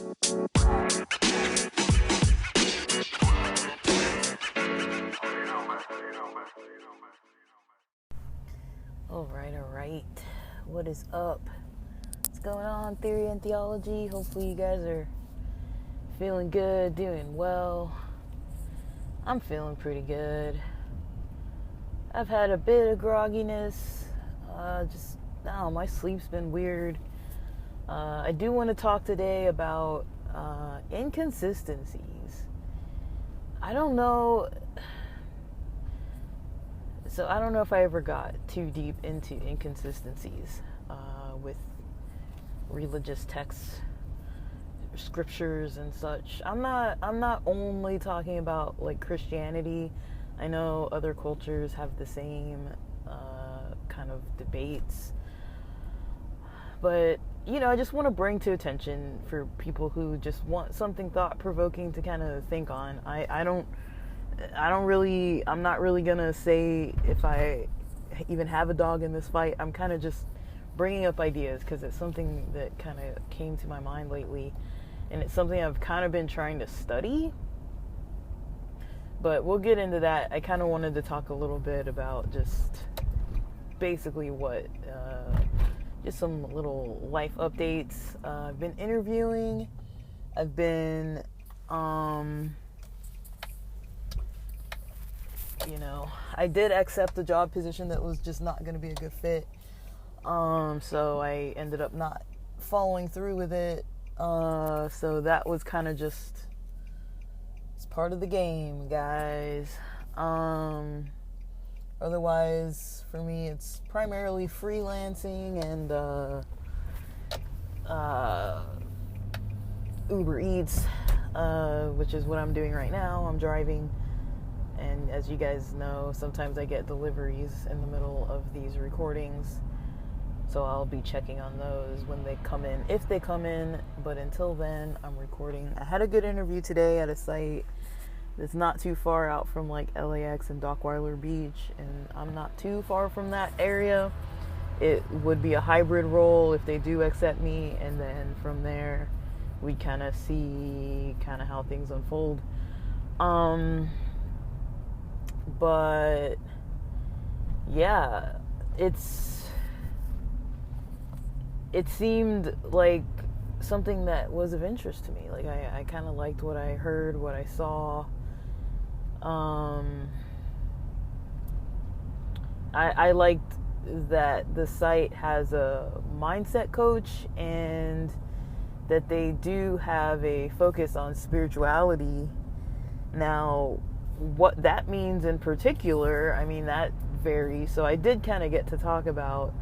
All right. What is up? What's going on, Theory and Theology? Hopefully you guys are feeling good, doing well. I'm feeling pretty good. I've had a bit of grogginess. My sleep's been weird. I do want to talk today about inconsistencies. I don't know if I ever got too deep into inconsistencies with religious texts, scriptures, and such. I'm not only talking about like Christianity. I know other cultures have the same kind of debates, but I just want to bring to attention for people who just want something thought-provoking to kind of think on. I'm not really gonna say if I even have a dog in this fight. I'm kind of just bringing up ideas because it's something that kind of came to my mind lately, and it's something I've kind of been trying to study, but we'll get into that. I kind of wanted to talk a little bit about just basically just some little life updates. I've been interviewing. I've been I did accept a job position that was just not going to be a good fit. So I ended up not following through with it. So that was kind of it's part of the game, guys. Otherwise, for me, it's primarily freelancing and Uber Eats, which is what I'm doing right now. I'm driving. And as you guys know, sometimes I get deliveries in the middle of these recordings. So I'll be checking on those when they come in, if they come in. But until then, I'm recording. I had a good interview today at a site that's not too far out from like LAX and Dockweiler Beach. And I'm not too far from that area. It would be a hybrid role if they do accept me. And then from there, we kind of see kind of how things unfold. But yeah, it seemed like something that was of interest to me. Like I kind of liked what I heard, what I saw. I liked that the site has a mindset coach and that they do have a focus on spirituality. Now, what that means in particular, I mean, that varies. So I did kind of get to talk about,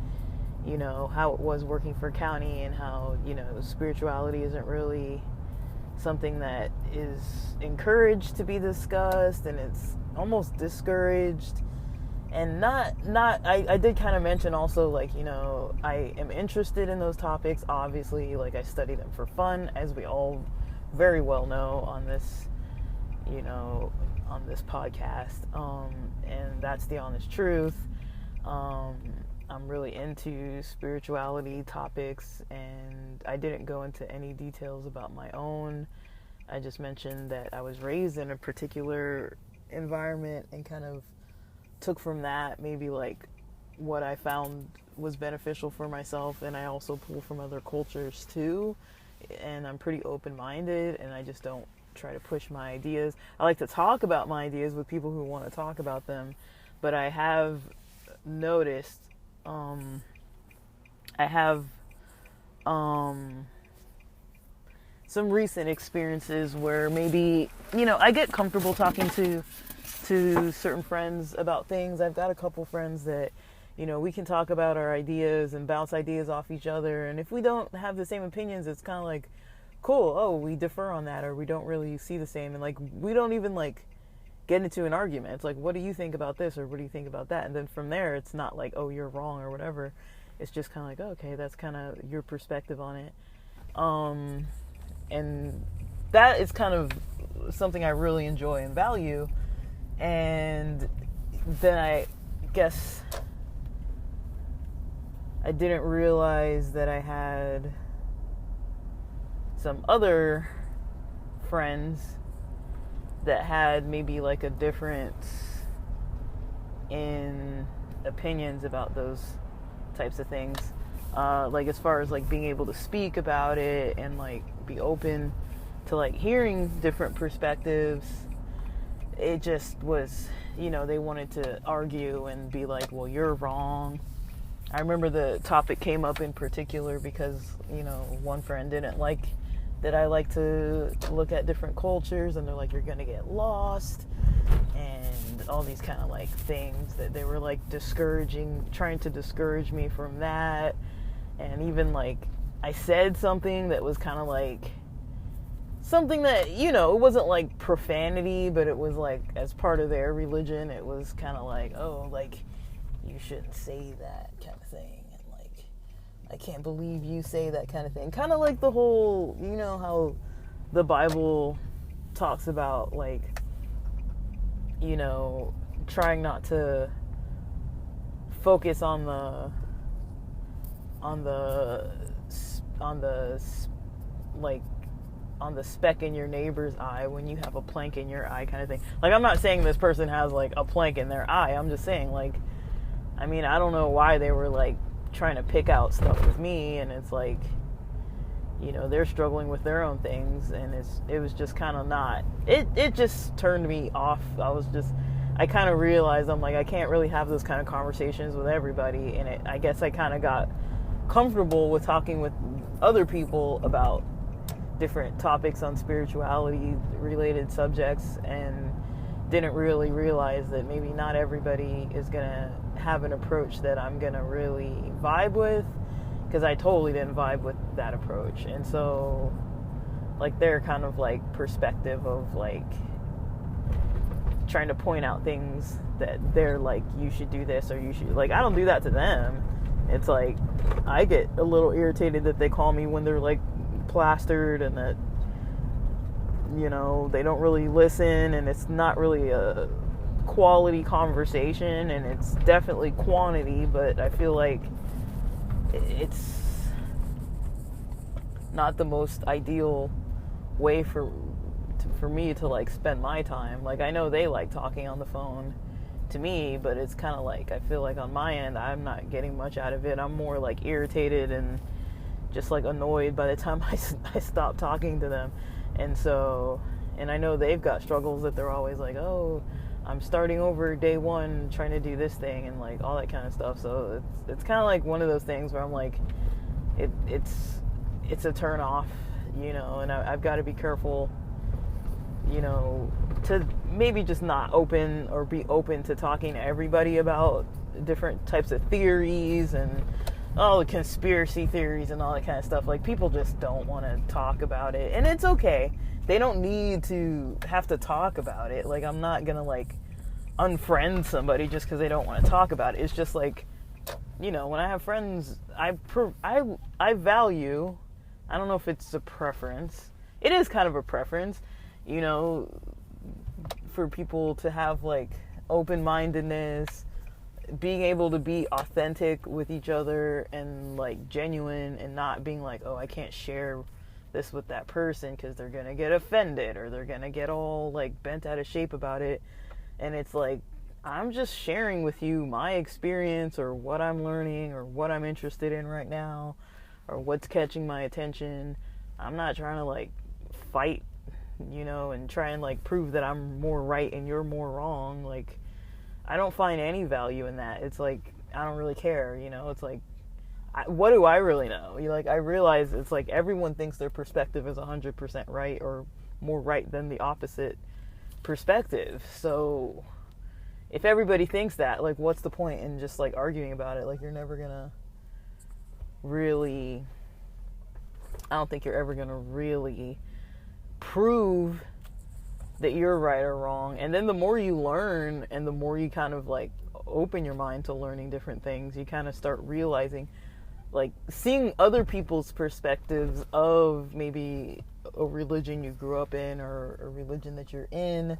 how it was working for county and how, spirituality isn't really something that is encouraged to be discussed, and it's almost discouraged. And I did kind of mention also, like, I am interested in those topics. Obviously, like, I study them for fun, as we all very well know on this, on this podcast, and that's the honest truth. I'm really into spirituality topics, and I didn't go into any details about my own. I just mentioned that I was raised in a particular environment and kind of took from that maybe like what I found was beneficial for myself, and I also pull from other cultures too, and I'm pretty open-minded, and I just don't try to push my ideas. I like to talk about my ideas with people who want to talk about them, but I have noticed some recent experiences where maybe I get comfortable talking to certain friends about things. I've got a couple friends that we can talk about our ideas and bounce ideas off each other, and if we don't have the same opinions, it's kind of like, cool, oh, we differ on that, or we don't really see the same, and like we don't even like get into an argument. It's like, what do you think about this, or what do you think about that? And then from there, it's not like, oh, you're wrong or whatever. It's just kind of like, oh, okay, that's kind of your perspective on it. And that is kind of something I really enjoy and value. And then I guess I didn't realize that I had some other friends that had maybe like a difference in opinions about those types of things. Like as far as like being able to speak about it and like be open to like hearing different perspectives. It just was, they wanted to argue and be like, well, you're wrong. I remember the topic came up in particular because, one friend didn't like that I like to look at different cultures, and they're like, you're going to get lost, and all these kind of like things that they were like trying to discourage me from that. And even like I said something that was kind of like something that, it wasn't like profanity, but it was like as part of their religion, it was kind of like, oh, like you shouldn't say that kind of thing. And like, I can't believe you say that kind of thing. Kind of like the whole, how the Bible talks about like, trying not to focus on the speck in your neighbor's eye when you have a plank in your eye kind of thing. Like, I'm not saying this person has like a plank in their eye. I'm just saying like, I don't know why they were like trying to pick out stuff with me, and it's like, they're struggling with their own things, and it was just kind of not, it just turned me off. I kind of realized I'm like, I can't really have those kind of conversations with everybody, and I guess I kind of got comfortable with talking with other people about different topics on spirituality related subjects, and didn't really realize that maybe not everybody is gonna have an approach that I'm gonna really vibe with, because I totally didn't vibe with that approach. And so like their kind of like perspective of like trying to point out things that they're like, you should do this, or you should, like, I don't do that to them. It's like I get a little irritated that they call me when they're like plastered, and that they don't really listen, and it's not really a quality conversation, and it's definitely quantity, but I feel like it's not the most ideal way for me to like spend my time. Like, I know they like talking on the phone to me, but it's kind of like, I feel like on my end I'm not getting much out of it. I'm more like irritated and just like annoyed by the time I stop talking to them. And so, and I know they've got struggles that they're always like, oh, I'm starting over day one trying to do this thing, and like all that kind of stuff. So it's kind of like one of those things where I'm like, it's a turn off, and I've got to be careful, to maybe just not open or be open to talking to everybody about different types of theories and all the conspiracy theories and all that kind of stuff. Like, people just don't want to talk about it, and it's okay. They don't need to have to talk about it. Like, I'm not gonna like unfriend somebody just because they don't want to talk about it. It's just like, when I have friends, I value, I don't know if it's a preference. It is kind of a preference, for people to have like open-mindedness, being able to be authentic with each other and like genuine, and not being like, oh, I can't share this with that person because they're gonna get offended, or they're gonna get all like bent out of shape about it. And it's like, I'm just sharing with you my experience, or what I'm learning, or what I'm interested in right now, or what's catching my attention. I'm not trying to like fight, and try and like prove that I'm more right and you're more wrong. Like, I don't find any value in that. It's like, I don't really care, it's like, what do I really know? I realize it's like everyone thinks their perspective is 100% right, or more right than the opposite perspective. So if everybody thinks that, like, what's the point in just like arguing about it? Like, you're never gonna really, I don't think you're ever gonna really prove that you're right or wrong. And then the more you learn, and the more you kind of like open your mind to learning different things, you kind of start realizing, like, seeing other people's perspectives of maybe a religion you grew up in, or a religion that you're in,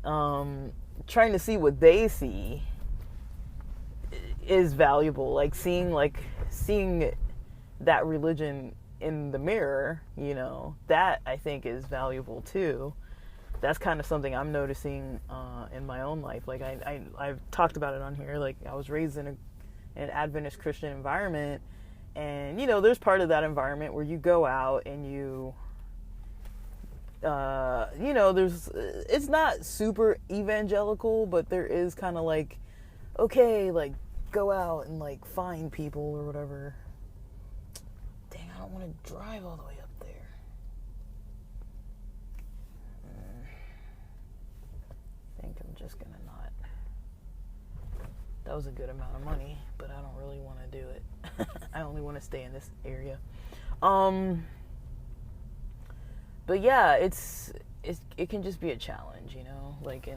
trying to see what they see is valuable. Like, seeing that religion in the mirror, that I think is valuable too. That's kind of something I'm noticing in my own life. Like I've talked about it on here. Like I was raised in an Adventist Christian environment, and there's part of that environment where you go out and there's, it's not super evangelical, but there is kind of like, okay, like go out and like find people or whatever. Dang, I don't want to drive all the way up there. I think I'm just gonna not. That was a good amount of money, but I don't really want to do it. I only want to stay in this area. But yeah, it can just be a challenge, like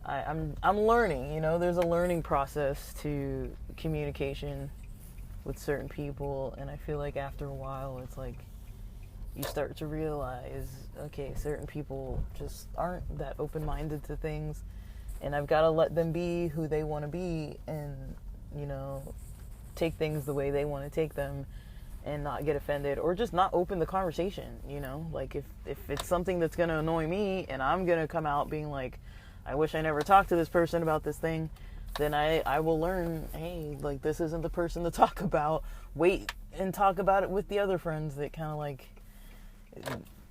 I'm learning, there's a learning process to communication with certain people, and I feel like after a while it's like you start to realize, okay, certain people just aren't that open-minded to things, and I've got to let them be who they want to be, and take things the way they want to take them, and not get offended, or just not open the conversation. Like if it's something that's going to annoy me and I'm going to come out being like, I wish I never talked to this person about this thing, then I will learn, hey, like this isn't the person to talk about. Wait and talk about it with the other friends that kind of like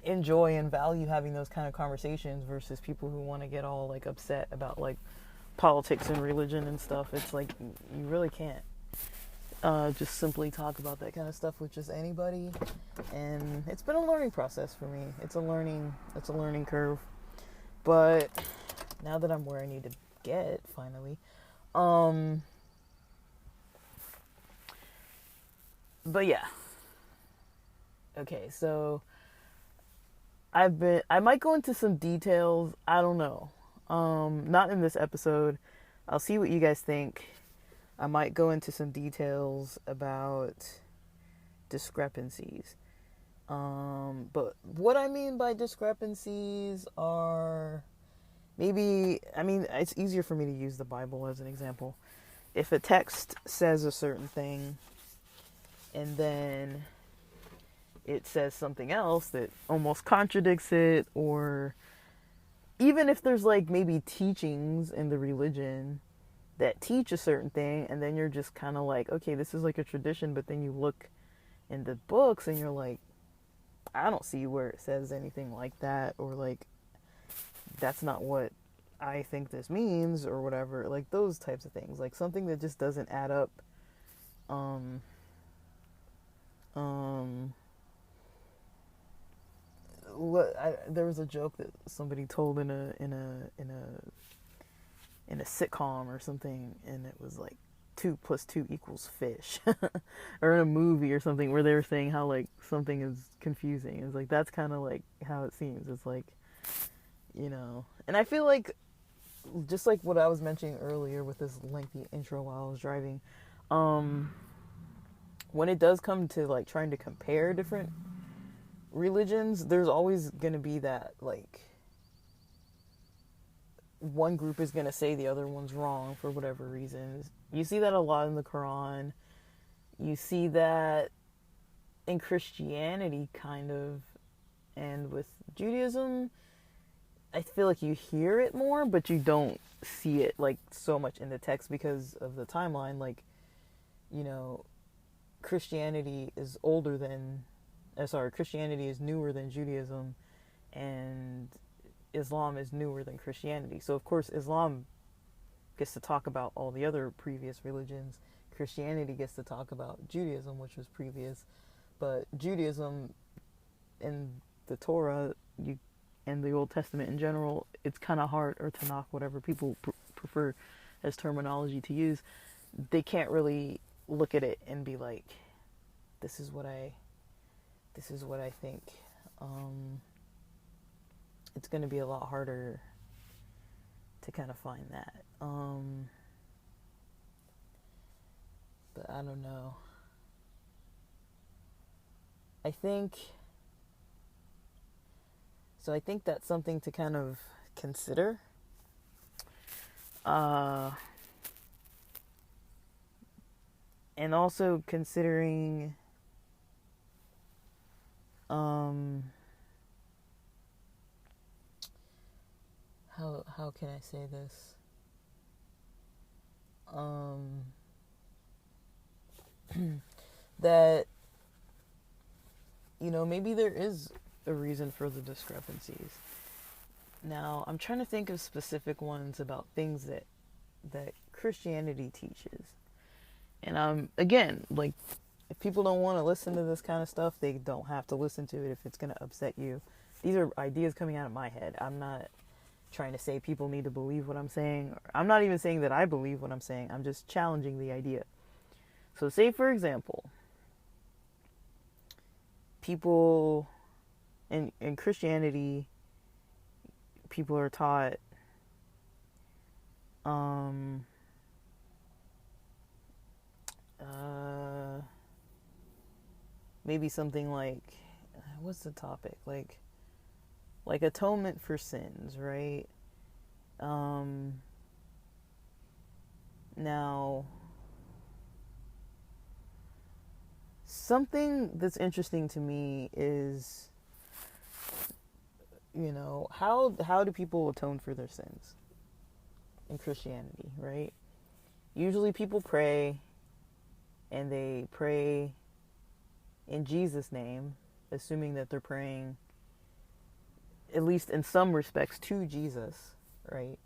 enjoy and value having those kind of conversations, versus people who want to get all like upset about like politics and religion and stuff. It's like you really can't just simply talk about that kind of stuff with just anybody. And it's been a learning process for me. It's a learning curve. But now that I'm where I need to get finally, but yeah. Okay, so I might go into some details. I don't know. Not in this episode. I'll see what you guys think. I might go into some details about discrepancies. But what I mean by discrepancies are it's easier for me to use the Bible as an example. If a text says a certain thing and then it says something else that almost contradicts it, or even if there's like maybe teachings in the religion that teach a certain thing, and then you're just kind of like, okay, this is like a tradition, but then you look in the books and you're like, I don't see where it says anything like that, or like that's not what I think this means, or whatever. Like those types of things, like something that just doesn't add up. There was a joke that somebody told in a sitcom or something, and it was like 2 + 2 = fish, or in a movie or something, where they were saying how like something is confusing. It's like that's kind of like how it seems. It's like, and I feel like just like what I was mentioning earlier with this lengthy intro while I was driving, when it does come to like trying to compare different religions, there's always going to be that like one group is going to say the other one's wrong for whatever reasons. You see that a lot in the Quran. You see that in Christianity kind of, and with Judaism, I feel like you hear it more, but you don't see it like so much in the text because of the timeline. Like, Christianity is Christianity is newer than Judaism, and Islam is newer than Christianity. So of course Islam gets to talk about all the other previous religions. Christianity gets to talk about Judaism, which was previous. But Judaism and the Torah, and the Old Testament in general, it's kind of hard, or Tanakh, whatever people prefer as terminology to use. They can't really look at it and be like, this is what I think. It's going to be a lot harder to kind of find that. But I don't know. I think that's something to kind of consider. And also considering um, how can I say this? That, maybe there is a reason for the discrepancies. Now, I'm trying to think of specific ones about things that Christianity teaches. And again, like, if people don't want to listen to this kind of stuff, they don't have to listen to it if it's going to upset you. These are ideas coming out of my head. I'm not trying to say people need to believe what I'm saying. I'm not even saying that I believe what I'm saying. I'm just challenging the idea. So say, for example, people in Christianity, people are taught maybe something like, what's the topic? Like atonement for sins, right? Now, something that's interesting to me is, how do people atone for their sins in Christianity, right? Usually people pray, and they pray in Jesus' name, assuming that they're praying, at least in some respects, to Jesus, right?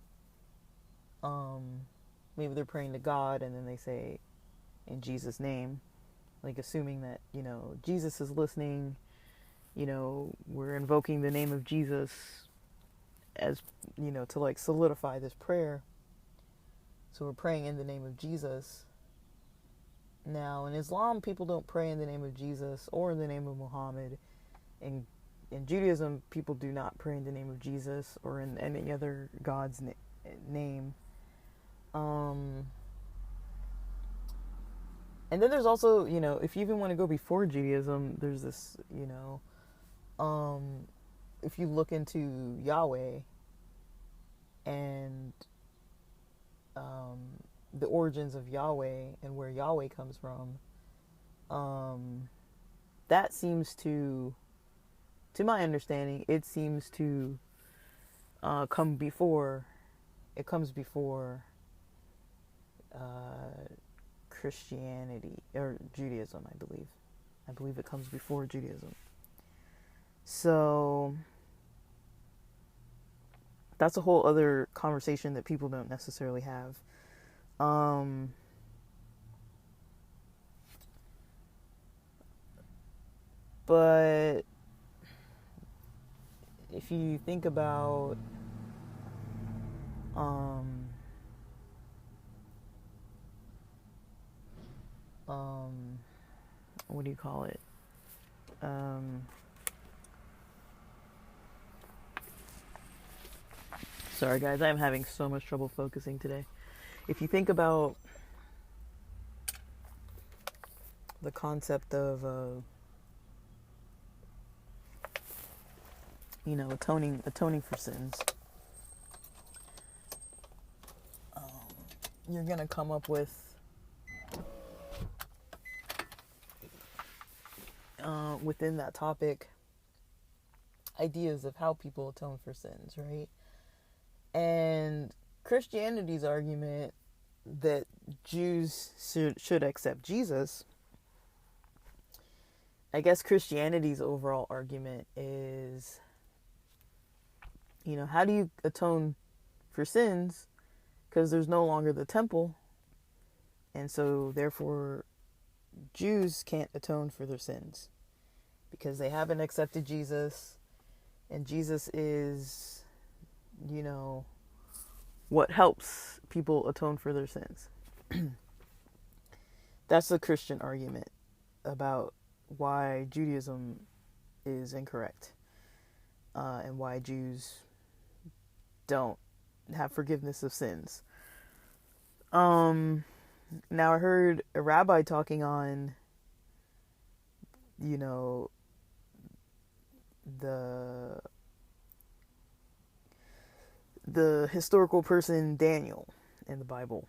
Maybe they're praying to God, and then they say, in Jesus' name, like assuming that, Jesus is listening, we're invoking the name of Jesus as, to like solidify this prayer. So we're praying in the name of Jesus. Now, in Islam, people don't pray in the name of Jesus or in the name of Muhammad. In Judaism, people do not pray in the name of Jesus or in any other God's name. And then there's also, if you even want to go before Judaism, there's this, if you look into Yahweh and the origins of Yahweh and where Yahweh comes from, that seems to my understanding, it seems to comes before Christianity or Judaism, I believe. I believe it comes before Judaism. So that's a whole other conversation that people don't necessarily have. But if you think about what do you call it? Sorry guys, I'm having so much trouble focusing today. If you think about the concept of atoning for sins, you're gonna come up with within that topic ideas of how people atone for sins, right? And Christianity's argument that Jews should accept Jesus, I guess Christianity's overall argument is, how do you atone for sins? Because there's no longer the temple, and so therefore Jews can't atone for their sins because they haven't accepted Jesus, and Jesus is, what helps people atone for their sins. That's the Christian argument about why Judaism is incorrect, and why Jews don't have forgiveness of sins. Now I heard a rabbi talking on, the historical person Daniel in the Bible.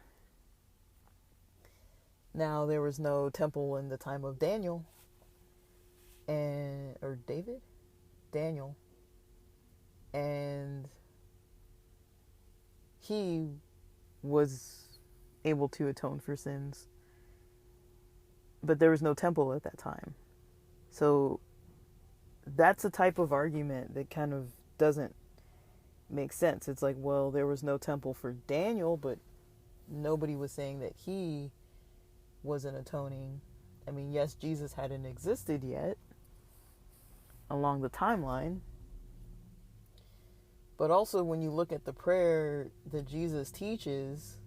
Now, there was no temple in the time of Daniel, or Daniel, and he was able to atone for sins, but there was no temple at that time. So that's a type of argument that kind of doesn't make sense. It's like, well, there was no temple for Daniel, but nobody was saying that he wasn't atoning. I mean, yes, Jesus hadn't existed yet along the timeline, but also when you look at the prayer that Jesus teaches,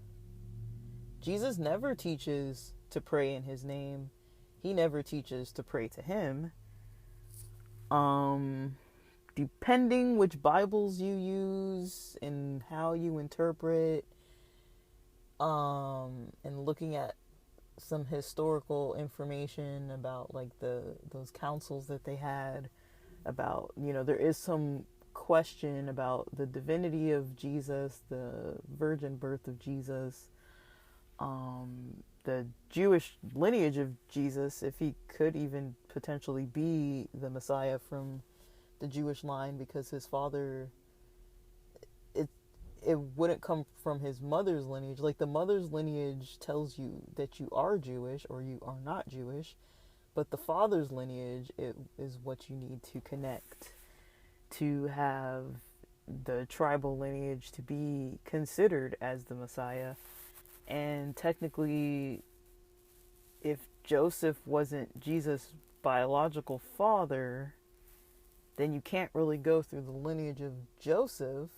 Jesus never teaches to pray in his name. He never teaches to pray to him. Depending which Bibles you use and how you interpret, and looking at some historical information about like those councils that they had, about, there is some question about the divinity of Jesus, the virgin birth of Jesus, the Jewish lineage of Jesus, if he could even potentially be the Messiah from the Jewish line, because his father, it wouldn't come from his mother's lineage. Like, the mother's lineage tells you that you are Jewish or you are not Jewish, but the father's lineage is what you need to connect to have the tribal lineage to be considered as the Messiah. And technically, if Joseph wasn't Jesus' biological father, then you can't really go through the lineage of Joseph,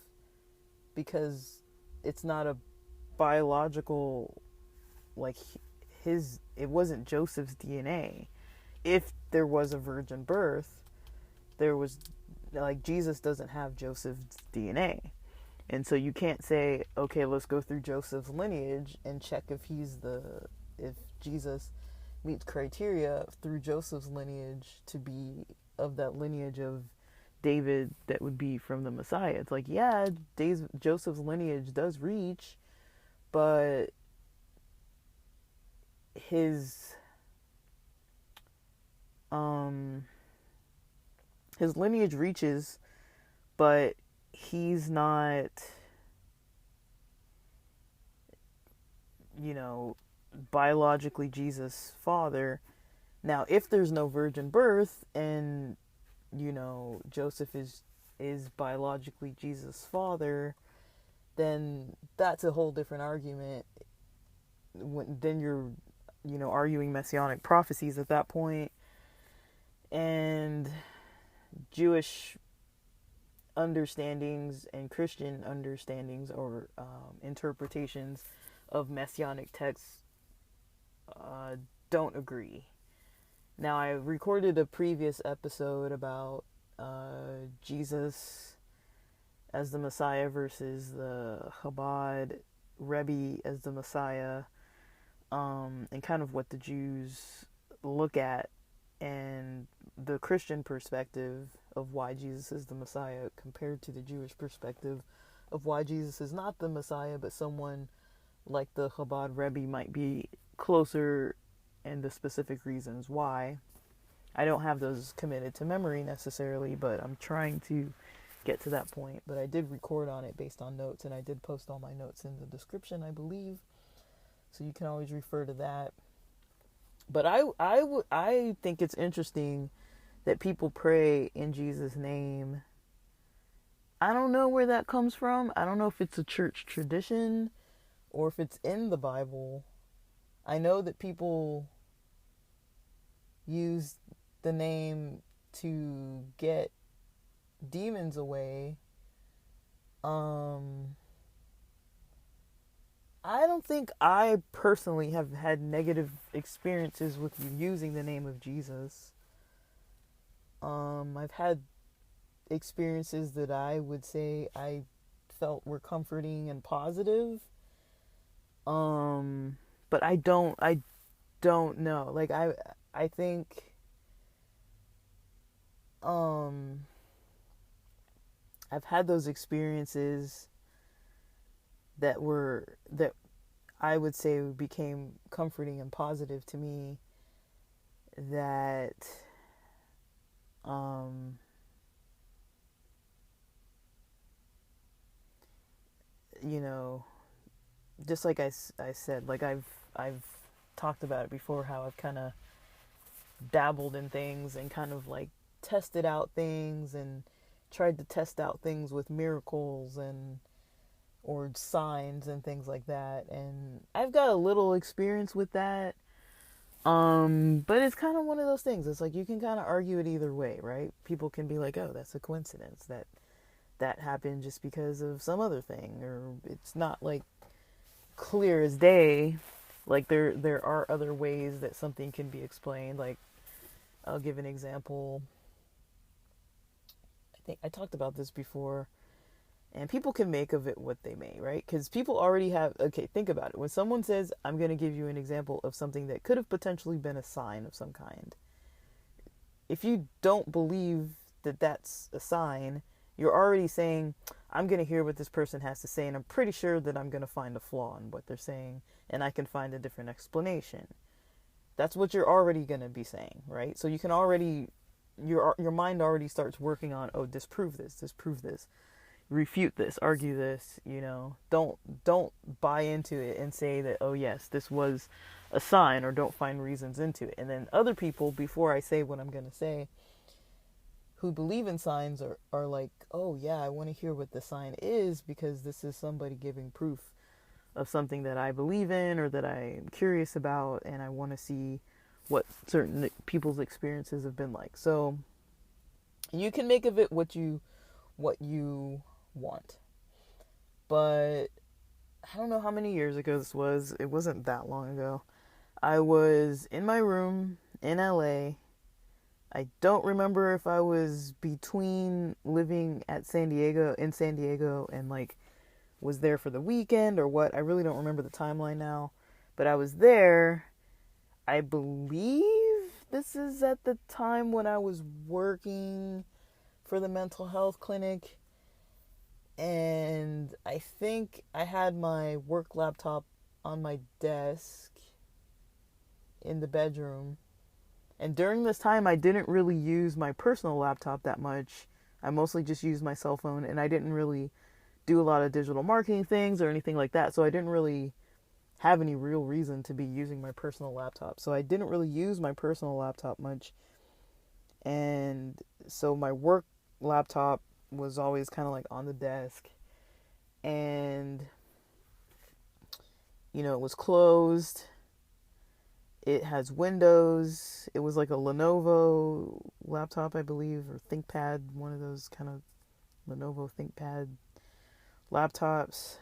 because it's not a biological, like, it wasn't Joseph's DNA. If there was a virgin birth, there was, like, Jesus doesn't have Joseph's DNA. And so you can't say, okay, let's go through Joseph's lineage and check if Jesus meets criteria through Joseph's lineage to be of that lineage of David that would be from the Messiah. It's like, yeah, Joseph's lineage does reach, but his lineage reaches, but he's not, biologically Jesus' father. Now, if there's no virgin birth and Joseph is biologically Jesus' father, then that's a whole different argument. Then you're, arguing messianic prophecies at that point, and Jewish understandings and Christian understandings or interpretations of messianic texts don't agree. Now, I recorded a previous episode about Jesus as the Messiah versus the Chabad Rebbe as the Messiah, and kind of what the Jews look at, and the Christian perspective of why Jesus is the Messiah compared to the Jewish perspective of why Jesus is not the Messiah, but someone like the Chabad Rebbe might be closer, and the specific reasons why. I don't have those committed to memory necessarily, but I'm trying to get to that point. But I did record on it based on notes, and I did post all my notes in the description, I believe. So you can always refer to that. But I think it's interesting that people pray in Jesus' name. I don't know where that comes from. I don't know if it's a church tradition or if it's in the Bible. I know that people use the name to get demons away. I don't think I personally have had negative experiences with using the name of Jesus. I've had experiences that I would say I felt were comforting and positive. But I don't know. Like, I think I've had those experiences that I would say became comforting and positive to me, that Um, you know, just like I said, like I've talked about it before, how I've kind of dabbled in things and kind of like tested out things and tried to test out things with miracles and or signs and things like that, and I've got a little experience with that. But it's kind of one of those things. It's like you can kind of argue it either way, right? People can be like, "Oh, that's a coincidence that happened just because of some other thing," or it's not like clear as day. Like there are other ways that something can be explained. Like I'll give an example. I think I talked about this before, and people can make of it what they may, right? Because people already have, okay, think about it. When someone says, I'm going to give you an example of something that could have potentially been a sign of some kind, if you don't believe that that's a sign, you're already saying, I'm going to hear what this person has to say, and I'm pretty sure that I'm going to find a flaw in what they're saying, and I can find a different explanation. That's what you're already going to be saying, right? So you can already, your mind already starts working on, oh, disprove this, refute this, argue this, don't buy into it and say that, oh yes, this was a sign, or don't find reasons into it. And then other people, before I say what I'm going to say, who believe in signs are like, oh yeah, I want to hear what the sign is, because this is somebody giving proof of something that I believe in or that I'm curious about, and I want to see what certain people's experiences have been like. So you can make of it what you want. But I don't know how many years ago this was. It wasn't that long ago. I was in my room in LA. I don't remember if I was between living in San Diego, and like was there for the weekend or what. I really don't remember the timeline now. But I was there. I believe this is at the time when I was working for the mental health clinic. And I think I had my work laptop on my desk in the bedroom. And during this time, I didn't really use my personal laptop that much. I mostly just used my cell phone, and I didn't really do a lot of digital marketing things or anything like that. So I didn't really have any real reason to be using my personal laptop. So I didn't really use my personal laptop much. And so my work laptop was always kind of like on the desk, and it was closed. It has windows. It was like a Lenovo laptop, I believe, or ThinkPad, one of those kind of Lenovo ThinkPad laptops.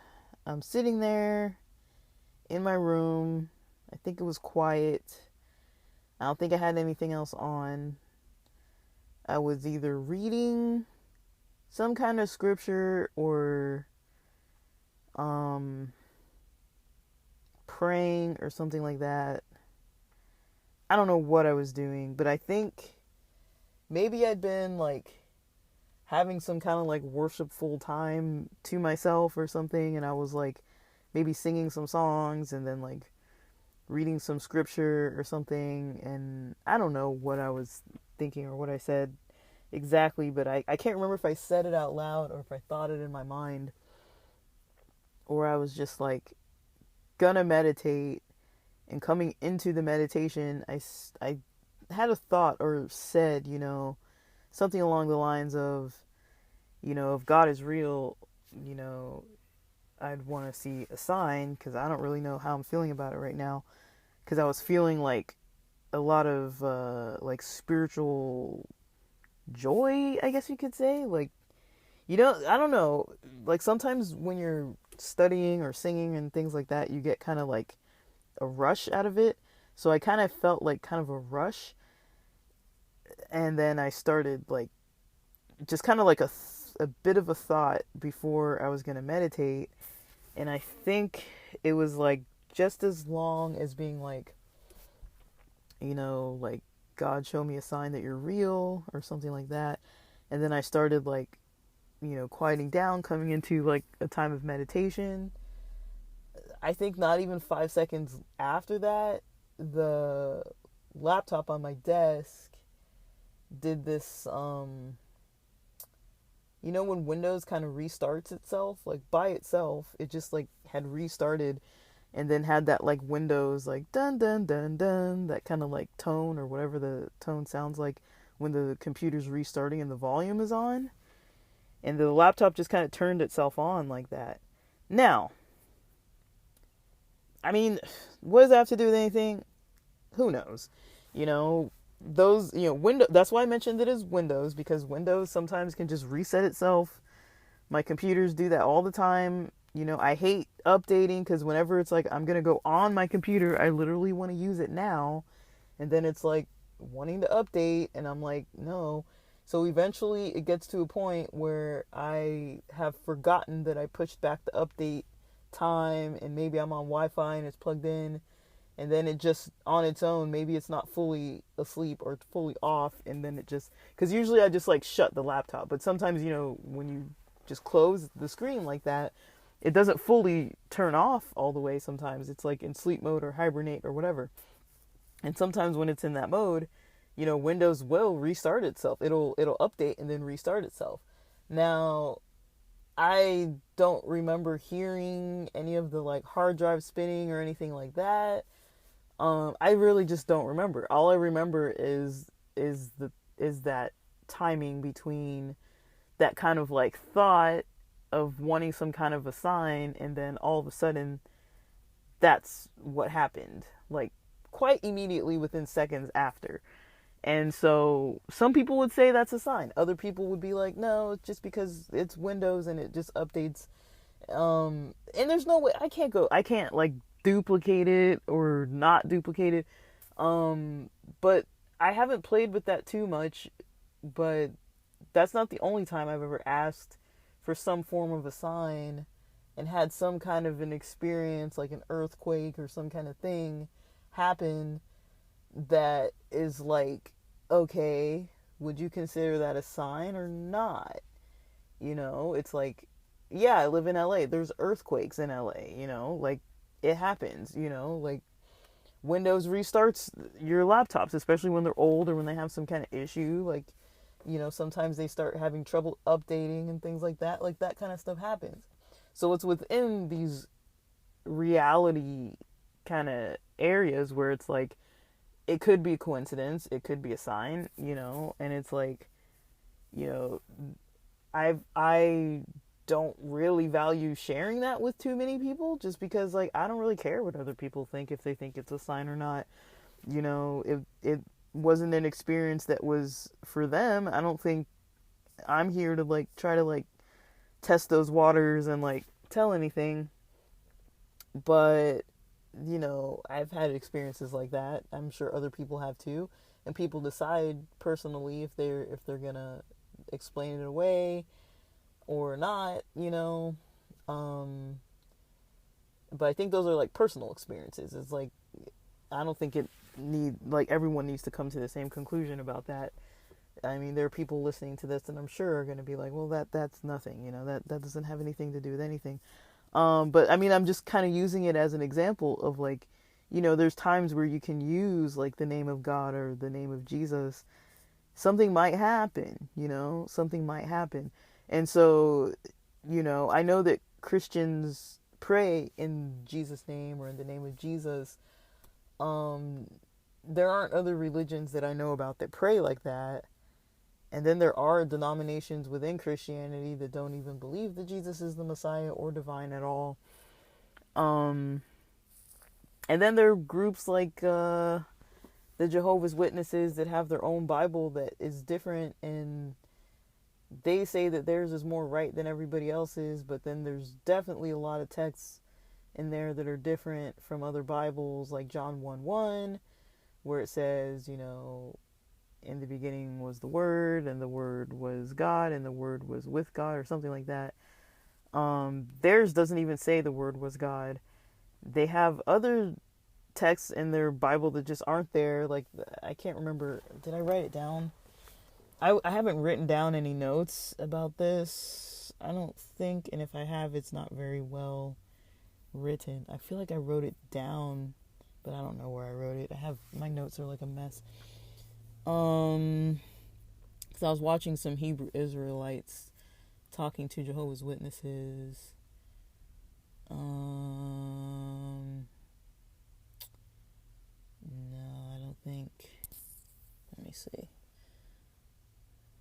I'm sitting there in my room. I think it was quiet. I don't think I had anything else on. I was either reading some kind of scripture or praying or something like that. I don't know what I was doing, but I think maybe I'd been like having some kind of like worshipful time to myself or something, and I was like maybe singing some songs and then like reading some scripture or something, and I don't know what I was thinking or what I said exactly, but I can't remember if I said it out loud or if I thought it in my mind, or I was just like gonna meditate. And coming into the meditation, I had a thought or said, something along the lines of, if God is real, I'd want to see a sign, because I don't really know how I'm feeling about it right now. Because I was feeling like a lot of like spiritual joy, I guess you could say. Like, I don't know. Like sometimes when you're studying or singing and things like that, you get kind of like a rush out of it. So I kind of felt like kind of a rush. And then I started like just kind of like a bit of a thought before I was going to meditate. And I think it was like just as long as being like, like God, show me a sign that you're real or something like that. And then I started like, quieting down, coming into like a time of meditation. I think not even 5 seconds after that, the laptop on my desk did this, when Windows kind of restarts itself, like by itself, it just like had restarted and then had that like Windows like dun dun dun dun, that kind of like tone or whatever the tone sounds like when the computer's restarting and the volume is on. And the laptop just kind of turned itself on like that. Now, I mean, what does that have to do with anything? Who knows? You know, Windows, that's why I mentioned it as Windows, because Windows sometimes can just reset itself. My computers do that all the time. I hate updating because whenever it's like I'm going to go on my computer, I literally want to use it now. And then it's like wanting to update, and I'm like, no. So eventually it gets to a point where I have forgotten that I pushed back the update time, and maybe I'm on Wi-Fi and it's plugged in, and then it just on its own, maybe it's not fully asleep or fully off, and then it just, because usually I just like shut the laptop, but sometimes when you just close the screen like that, it doesn't fully turn off all the way. Sometimes it's like in sleep mode or hibernate or whatever. And sometimes when it's in that mode, Windows will restart itself. It'll update and then restart itself. Now, I don't remember hearing any of the like hard drive spinning or anything like that. I really just don't remember. All I remember is that timing between that kind of like thought of wanting some kind of a sign, and then all of a sudden that's what happened, like quite immediately within seconds after. And so some people would say that's a sign. Other people would be like, no, it's just because it's Windows and it just updates. And there's no way I can't like duplicate it or not duplicate it. But I haven't played with that too much, but that's not the only time I've ever asked for some form of a sign and had some kind of an experience, like an earthquake or some kind of thing happen that is like, okay, would you consider that a sign or not? It's like, yeah, I live in LA. There's earthquakes in LA, like it happens, like Windows restarts your laptops, especially when they're old or when they have some kind of issue. Like, sometimes they start having trouble updating and things like that. Like that kind of stuff happens. So it's within these reality kind of areas where it's like, it could be a coincidence, it could be a sign, and it's like, I don't really value sharing that with too many people, just because like I don't really care what other people think, if they think it's a sign or not. If it wasn't an experience that was for them, I don't think I'm here to like try to like test those waters and like tell anything. But I've had experiences like that. I'm sure other people have too, and people decide personally if they're gonna explain it away or not. But I think those are like personal experiences. It's like, I don't think everyone needs to come to the same conclusion about that. I mean, there are people listening to this and I'm sure are going to be like, well, that's nothing, that doesn't have anything to do with anything. But I mean, I'm just kind of using it as an example of like, there's times where you can use like the name of God or the name of Jesus. Something might happen, something might happen. And so, I know that Christians pray in Jesus' name or in the name of Jesus. There aren't other religions that I know about that pray like that. And then there are denominations within Christianity that don't even believe that Jesus is the Messiah or divine at all. And then there are groups like the Jehovah's Witnesses that have their own Bible that is different, and they say that theirs is more right than everybody else's, but then there's definitely a lot of texts in there that are different from other Bibles, like John 1:1, where it says, in the beginning was the Word, and the Word was God, and the Word was with God, or something like that. Theirs doesn't even say the Word was God. They have other texts in their Bible that just aren't there. Like, I can't remember. Did I write it down? I haven't written down any notes about this, I don't think. And if I have, it's not very well written. I feel like I wrote it down, but I don't know where I wrote it. My notes are like a mess. because I was watching some Hebrew Israelites talking to Jehovah's Witnesses. No, I don't think. Let me see.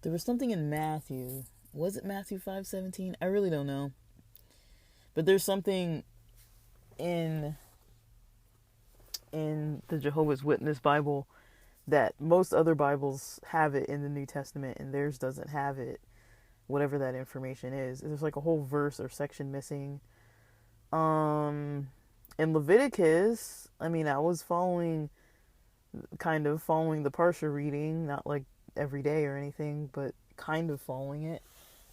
There was something in Matthew. Was it Matthew 5:17? I really don't know. But there's something in the Jehovah's Witness Bible that most other Bibles have it in the New Testament, and theirs doesn't have it, whatever that information is. There's like a whole verse or section missing. In Leviticus, I mean, I was kind of following the Parsha reading, not like every day or anything, but kind of following it.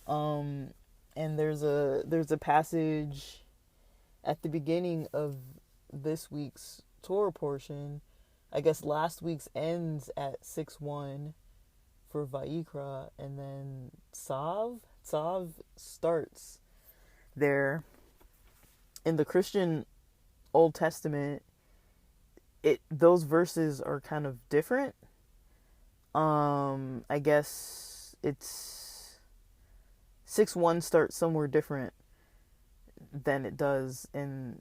And there's a passage at the beginning of this week's Torah portion. I guess last week's ends at 6:1 for Vayikra, and then Tzav starts there. In the Christian Old Testament, those verses are kind of different. I guess it's 6:1 starts somewhere different than it does in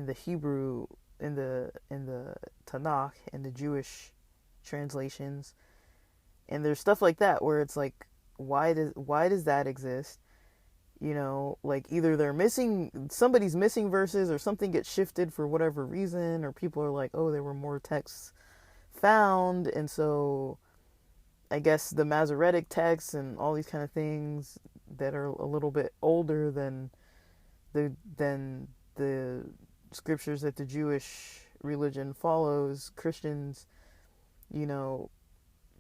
the Hebrew, in the Tanakh, in the Jewish translations. And there's stuff like that where it's like, why does that exist? You know, like either somebody's missing verses, or something gets shifted for whatever reason, or people are like, oh, there were more texts found, and so I guess the Masoretic texts and all these kind of things that are a little bit older than the scriptures that the Jewish religion follows, Christians, you know,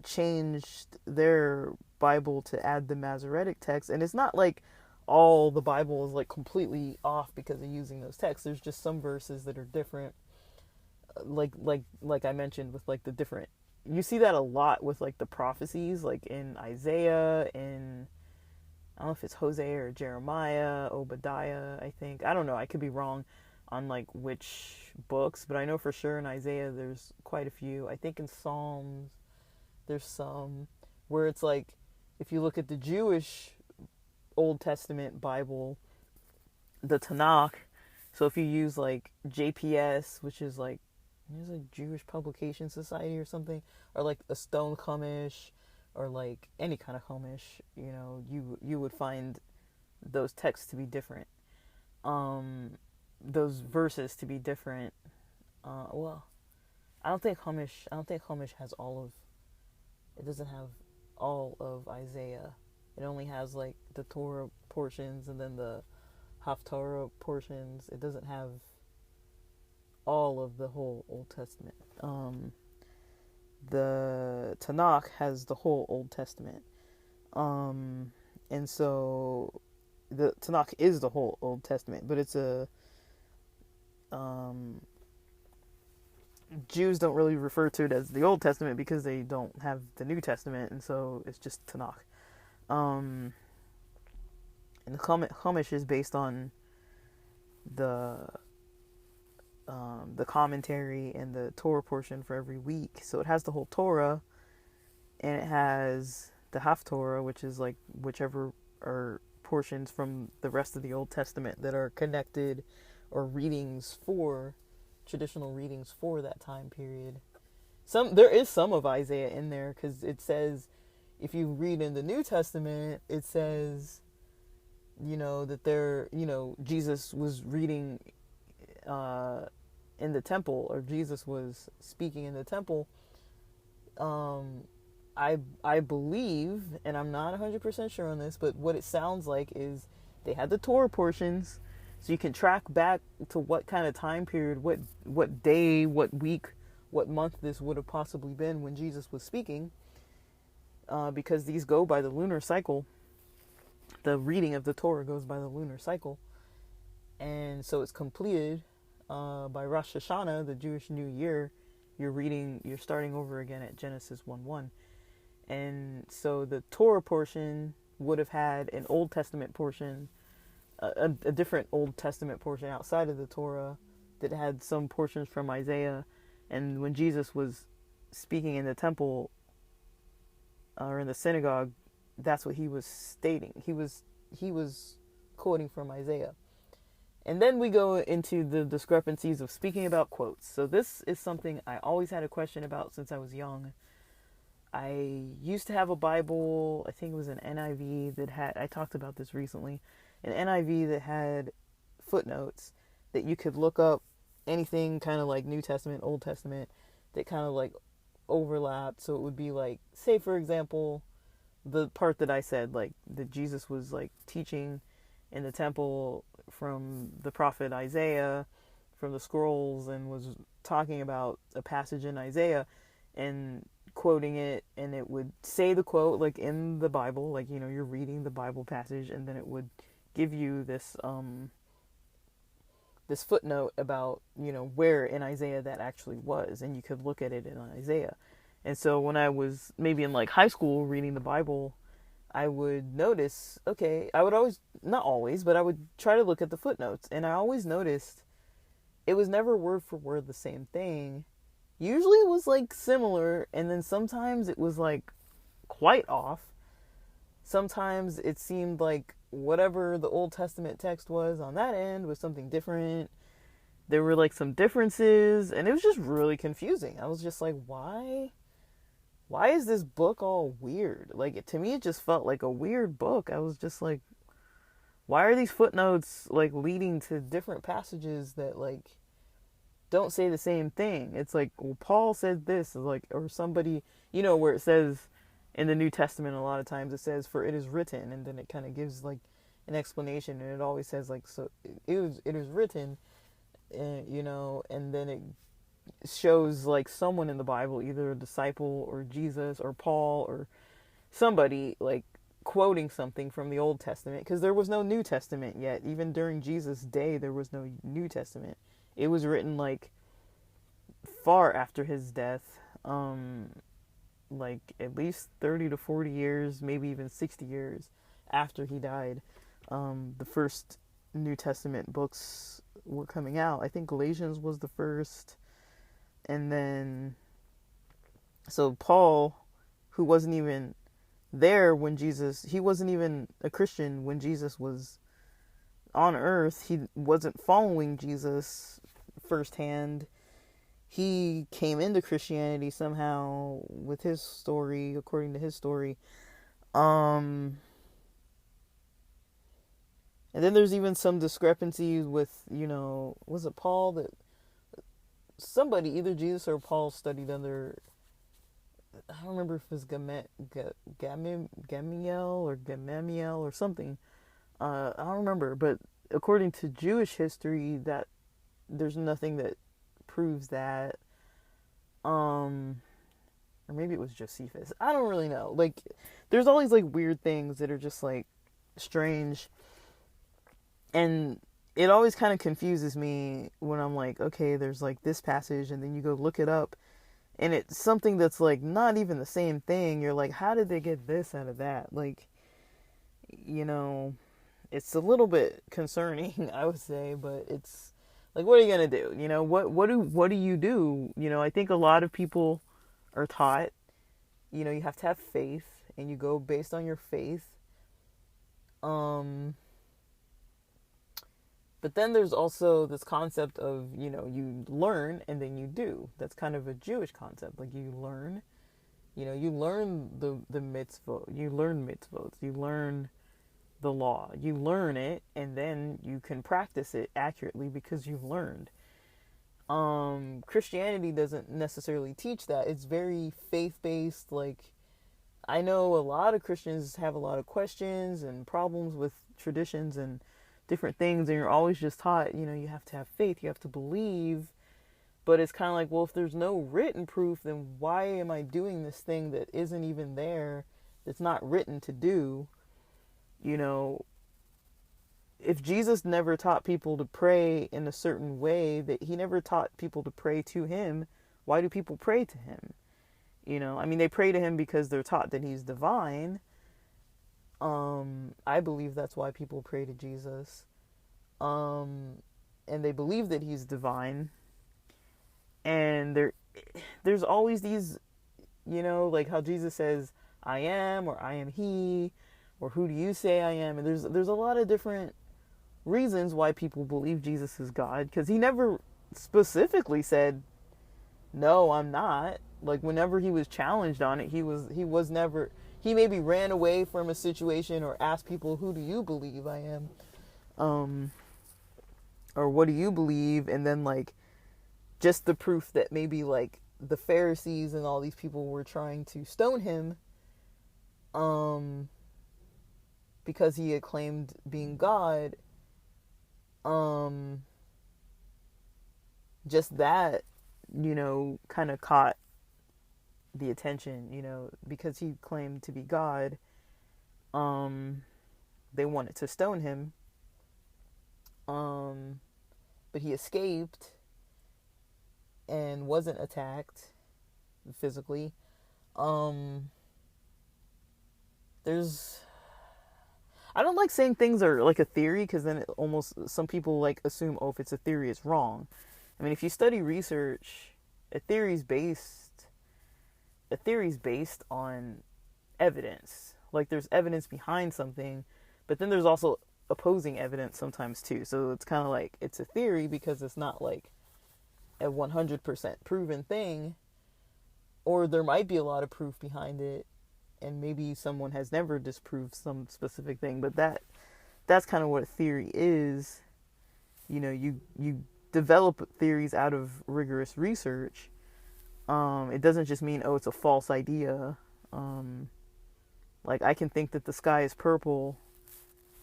changed their Bible to add the Masoretic text. And it's not like all the Bible is like completely off because of using those texts. There's just some verses that are different, like I mentioned, with like the different, you see that a lot with like the prophecies, like in Isaiah, in, I don't know if it's Hosea or Jeremiah, Obadiah, I think. I don't know, I could be wrong on like which books, but I know for sure in Isaiah there's quite a few. I think in Psalms there's some where it's like, if you look at the Jewish Old Testament Bible, the Tanakh, so if you use like JPS, which is like, there's a Jewish Publication Society or something, or like a Stone Chumash, or like any kind of Chumash, you know, you would find those texts to be different, those verses to be different. Well, I don't think Chumash has it doesn't have all of Isaiah. It only has like the Torah portions and then the Haftarah portions. It doesn't have all of the whole Old Testament. The Tanakh has the whole Old Testament. And so the Tanakh is the whole Old Testament, but it's Jews don't really refer to it as the Old Testament because they don't have the New Testament, and so it's just Tanakh. And the Chumash is based on the commentary and the Torah portion for every week. So it has the whole Torah, and it has the Haftorah, which is like whichever are portions from the rest of the Old Testament that are connected, or traditional readings for that time period. There is some of Isaiah in there, because it says, if you read in the New Testament, it says, you know, that Jesus was reading in the temple, or Jesus was speaking in the temple. I believe, and I'm not 100% sure on this, but what it sounds like is they had the Torah portions, so you can track back to what kind of time period, what day, what week, what month this would have possibly been when Jesus was speaking, because these go by the lunar cycle. The reading of the Torah goes by the lunar cycle, and so it's completed by Rosh Hashanah, the Jewish New Year. You're starting over again at Genesis 1:1. And so the Torah portion would have had an Old Testament portion, a different Old Testament portion outside of the Torah that had some portions from Isaiah. And when Jesus was speaking in the temple or in the synagogue, that's what he was stating. He was quoting from Isaiah. And then we go into the discrepancies of speaking about quotes. So this is something I always had a question about since I was young. I used to have a Bible, I think it was an NIV that had, I talked about this recently, an NIV that had footnotes that you could look up anything kind of like New Testament, Old Testament, that kind of like overlapped. So it would be like, say for example, the part that I said, like that Jesus was like teaching in the temple from the prophet Isaiah, from the scrolls, and was talking about a passage in Isaiah and quoting it, and it would say the quote like in the Bible, like, you know, you're reading the Bible passage, and then it would give you this this footnote about, you know, where in Isaiah that actually was, and you could look at it in Isaiah. And so when I was maybe in like high school reading the Bible, I would notice, okay, I would always, not always, but I would try to look at the footnotes, and I always noticed it was never word for word the same thing. Usually it was like similar, and then sometimes it was like quite off. Sometimes it seemed like whatever the Old Testament text was on that end was something different. There were like some differences, and it was just really confusing. I was just like, why is this book all weird? Like, to me, it just felt like a weird book. I was just like, why are these footnotes like leading to different passages that like don't say the same thing? It's like, well, Paul said this, like, or somebody, you know, where it says in the New Testament, a lot of times it says, for it is written, and then it kind of gives like an explanation, and it always says like, so it is written, you know, and then it shows like someone in the Bible, either a disciple or Jesus or Paul or somebody, like quoting something from the Old Testament, because there was no New Testament yet. Even during Jesus' day, there was no New Testament. It was written like far after his death, like at least 30 to 40 years, maybe even 60 years after he died. The first New Testament books were coming out. I think Galatians was the first. And then, so Paul, who wasn't even there when Jesus, he wasn't even a Christian when Jesus was on earth. He wasn't following Jesus firsthand. He came into Christianity somehow with his story, according to his story. And then there's even some discrepancies with, you know, was it Paul that somebody, either Jesus or Paul, studied under, I don't remember if it was Gamaliel or something. I don't remember, but according to Jewish history, that there's nothing that proves that. Or maybe it was Josephus. I don't really know. Like, there's all these like weird things that are just like strange, and it always kind of confuses me when I'm like, okay, there's like this passage, and then you go look it up, and it's something that's like not even the same thing. You're like, how did they get this out of that? Like, you know, it's a little bit concerning, I would say, but it's like, what are you gonna do? You know, what do you do? You know, I think a lot of people are taught, you know, you have to have faith, and you go based on your faith. But then there's also this concept of, you know, you learn and then you do. That's kind of a Jewish concept. Like, you learn, you know, you learn the mitzvot, you learn mitzvot, you learn the law, you learn it, and then you can practice it accurately because you've learned. Christianity doesn't necessarily teach that. It's very faith-based. Like, I know a lot of Christians have a lot of questions and problems with traditions and different things, and you're always just taught, you know, you have to have faith, you have to believe. But it's kind of like, well, if there's no written proof, then why am I doing this thing that isn't even there, that's not written to do? You know, if Jesus never taught people to pray in a certain way, that he never taught people to pray to him, why do people pray to him? You know, I mean, they pray to him because they're taught that he's divine. I believe that's why people pray to Jesus. And they believe that he's divine. And there's always these, like how Jesus says, I am, or I am he, or who do you say I am? And there's a lot of different reasons why people believe Jesus is God, because he never specifically said, no, I'm not. Like whenever he was challenged on it, he was never, he maybe ran away from a situation or asked people, who do you believe I am? Or what do you believe? And then like just the proof that maybe like the Pharisees and all these people were trying to stone him because he had claimed being God. Just that, kind of caught the attention, because he claimed to be God. They wanted to stone him. But he escaped and wasn't attacked physically. I don't like saying things are like a theory, because then it almost, some people like assume, oh, if it's a theory, it's wrong. I mean, if you study research, a theory's based on evidence. Like there's evidence behind something, but then there's also opposing evidence sometimes too. So it's kind of like, it's a theory because it's not like a 100% proven thing, or there might be a lot of proof behind it, and maybe someone has never disproved some specific thing. But that's kind of what a theory is. You develop theories out of rigorous research. It doesn't just mean, oh, it's a false idea. Like I can think that the sky is purple.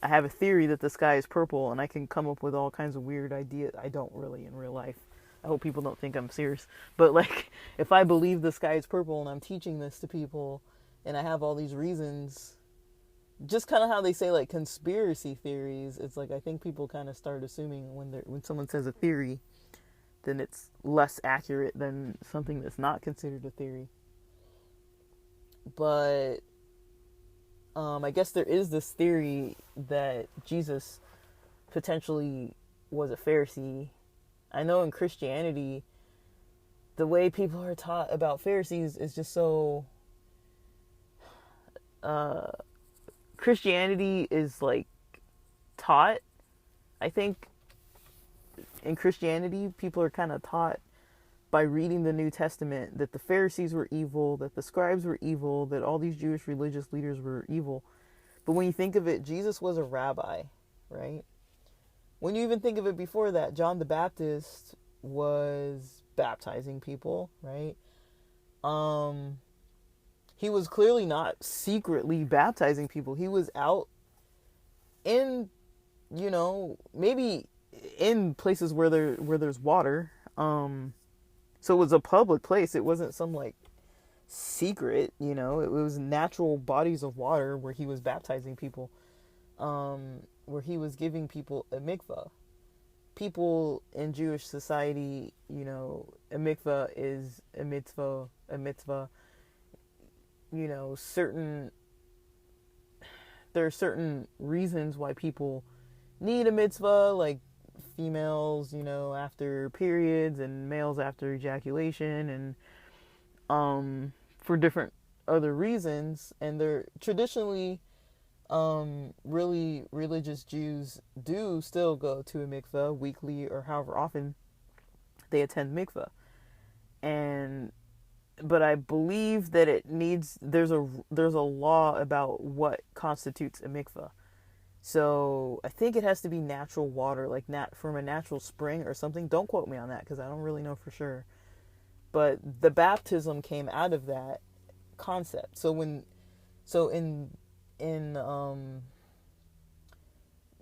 I have a theory that the sky is purple, and I can come up with all kinds of weird ideas. I don't really in real life. I hope people don't think I'm serious. But like, if I believe the sky is purple and I'm teaching this to people and I have all these reasons, just kind of how they say like conspiracy theories, it's like I think people kind of start assuming when someone says a theory, then it's less accurate than something that's not considered a theory. But I guess there is this theory that Jesus potentially was a Pharisee. I know in Christianity, the way people are taught about Pharisees is just so... Christianity is like taught, I think in Christianity, people are kind of taught by reading the New Testament that the Pharisees were evil, that the scribes were evil, that all these Jewish religious leaders were evil. But when you think of it, Jesus was a rabbi, right? When you even think of it before that, John the Baptist was baptizing people, right? He was clearly not secretly baptizing people. He was out in, maybe in places where there's water. So it was a public place. It wasn't some like secret, it was natural bodies of water where he was baptizing people, where he was giving people a mikvah. People in Jewish society, a mikvah is a mitzvah. There are certain reasons why people need a mitzvah, like females, after periods, and males after ejaculation, and for different other reasons. And they're traditionally, really religious Jews do still go to a mikveh weekly or however often they attend mikveh. But I believe that there's a law about what constitutes a mikveh. So I think it has to be natural water, like from a natural spring or something. Don't quote me on that because I don't really know for sure. But the baptism came out of that concept. So when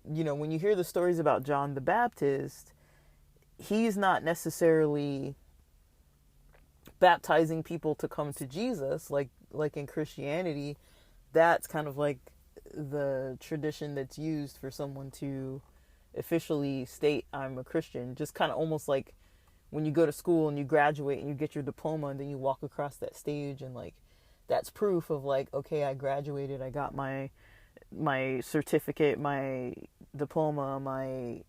you hear the stories about John the Baptist, he's not necessarily baptizing people to come to Jesus like in Christianity. That's kind of like the tradition that's used for someone to officially state I'm a Christian. Just kind of almost like when you go to school and you graduate and you get your diploma, and then you walk across that stage, and like that's proof of like, okay, I graduated, I got my certificate, my diploma, my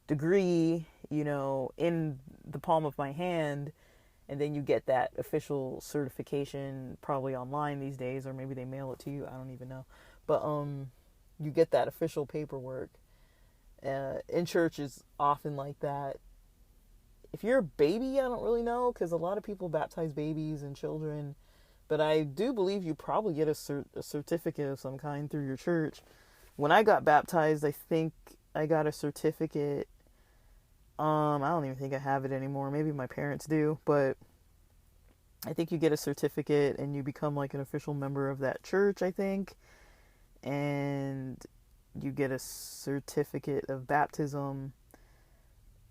degree, in the palm of my hand. And then you get that official certification probably online these days, or maybe they mail it to you. I don't even know. But you get that official paperwork. In church is often like that. If you're a baby, I don't really know, because a lot of people baptize babies and children. But I do believe you probably get a certificate of some kind through your church. When I got baptized, I think I got a certificate. I don't even think I have it anymore. Maybe my parents do, but I think you get a certificate and you become like an official member of that church, I think. And you get a certificate of baptism,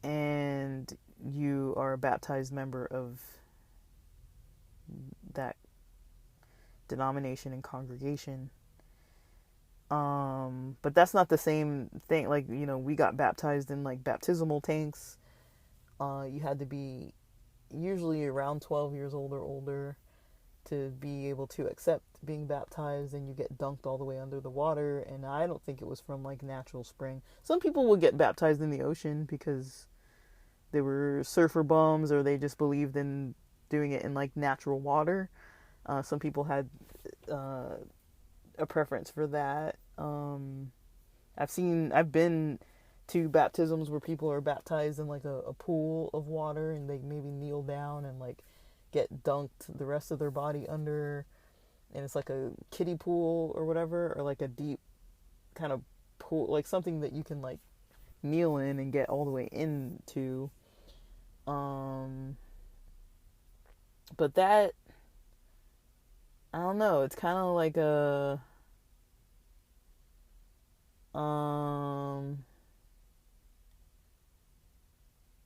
and you are a baptized member of that denomination and congregation. But that's not the same thing. Like, we got baptized in like baptismal tanks. You had to be usually around 12 years old or older to be able to accept being baptized, and you get dunked all the way under the water. And I don't think it was from like natural spring. Some people would get baptized in the ocean because they were surfer bums, or they just believed in doing it in like natural water. Some people had a preference for that. I've been to baptisms where people are baptized in like a pool of water, and they maybe kneel down and like get dunked the rest of their body under, and it's like a kiddie pool or whatever, or like a deep kind of pool, like something that you can like kneel in and get all the way into. But that, I don't know, it's kind of like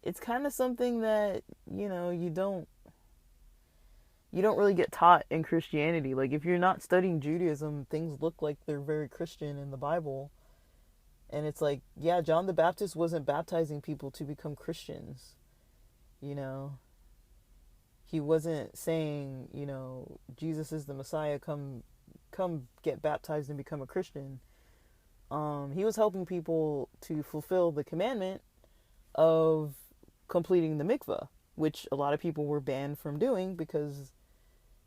it's kind of something that, you don't really get taught in Christianity. Like, if you're not studying Judaism, things look like they're very Christian in the Bible. And it's like, yeah, John the Baptist wasn't baptizing people to become Christians. He wasn't saying, Jesus is the Messiah, come get baptized and become a Christian. He was helping people to fulfill the commandment of completing the mikvah, which a lot of people were banned from doing because,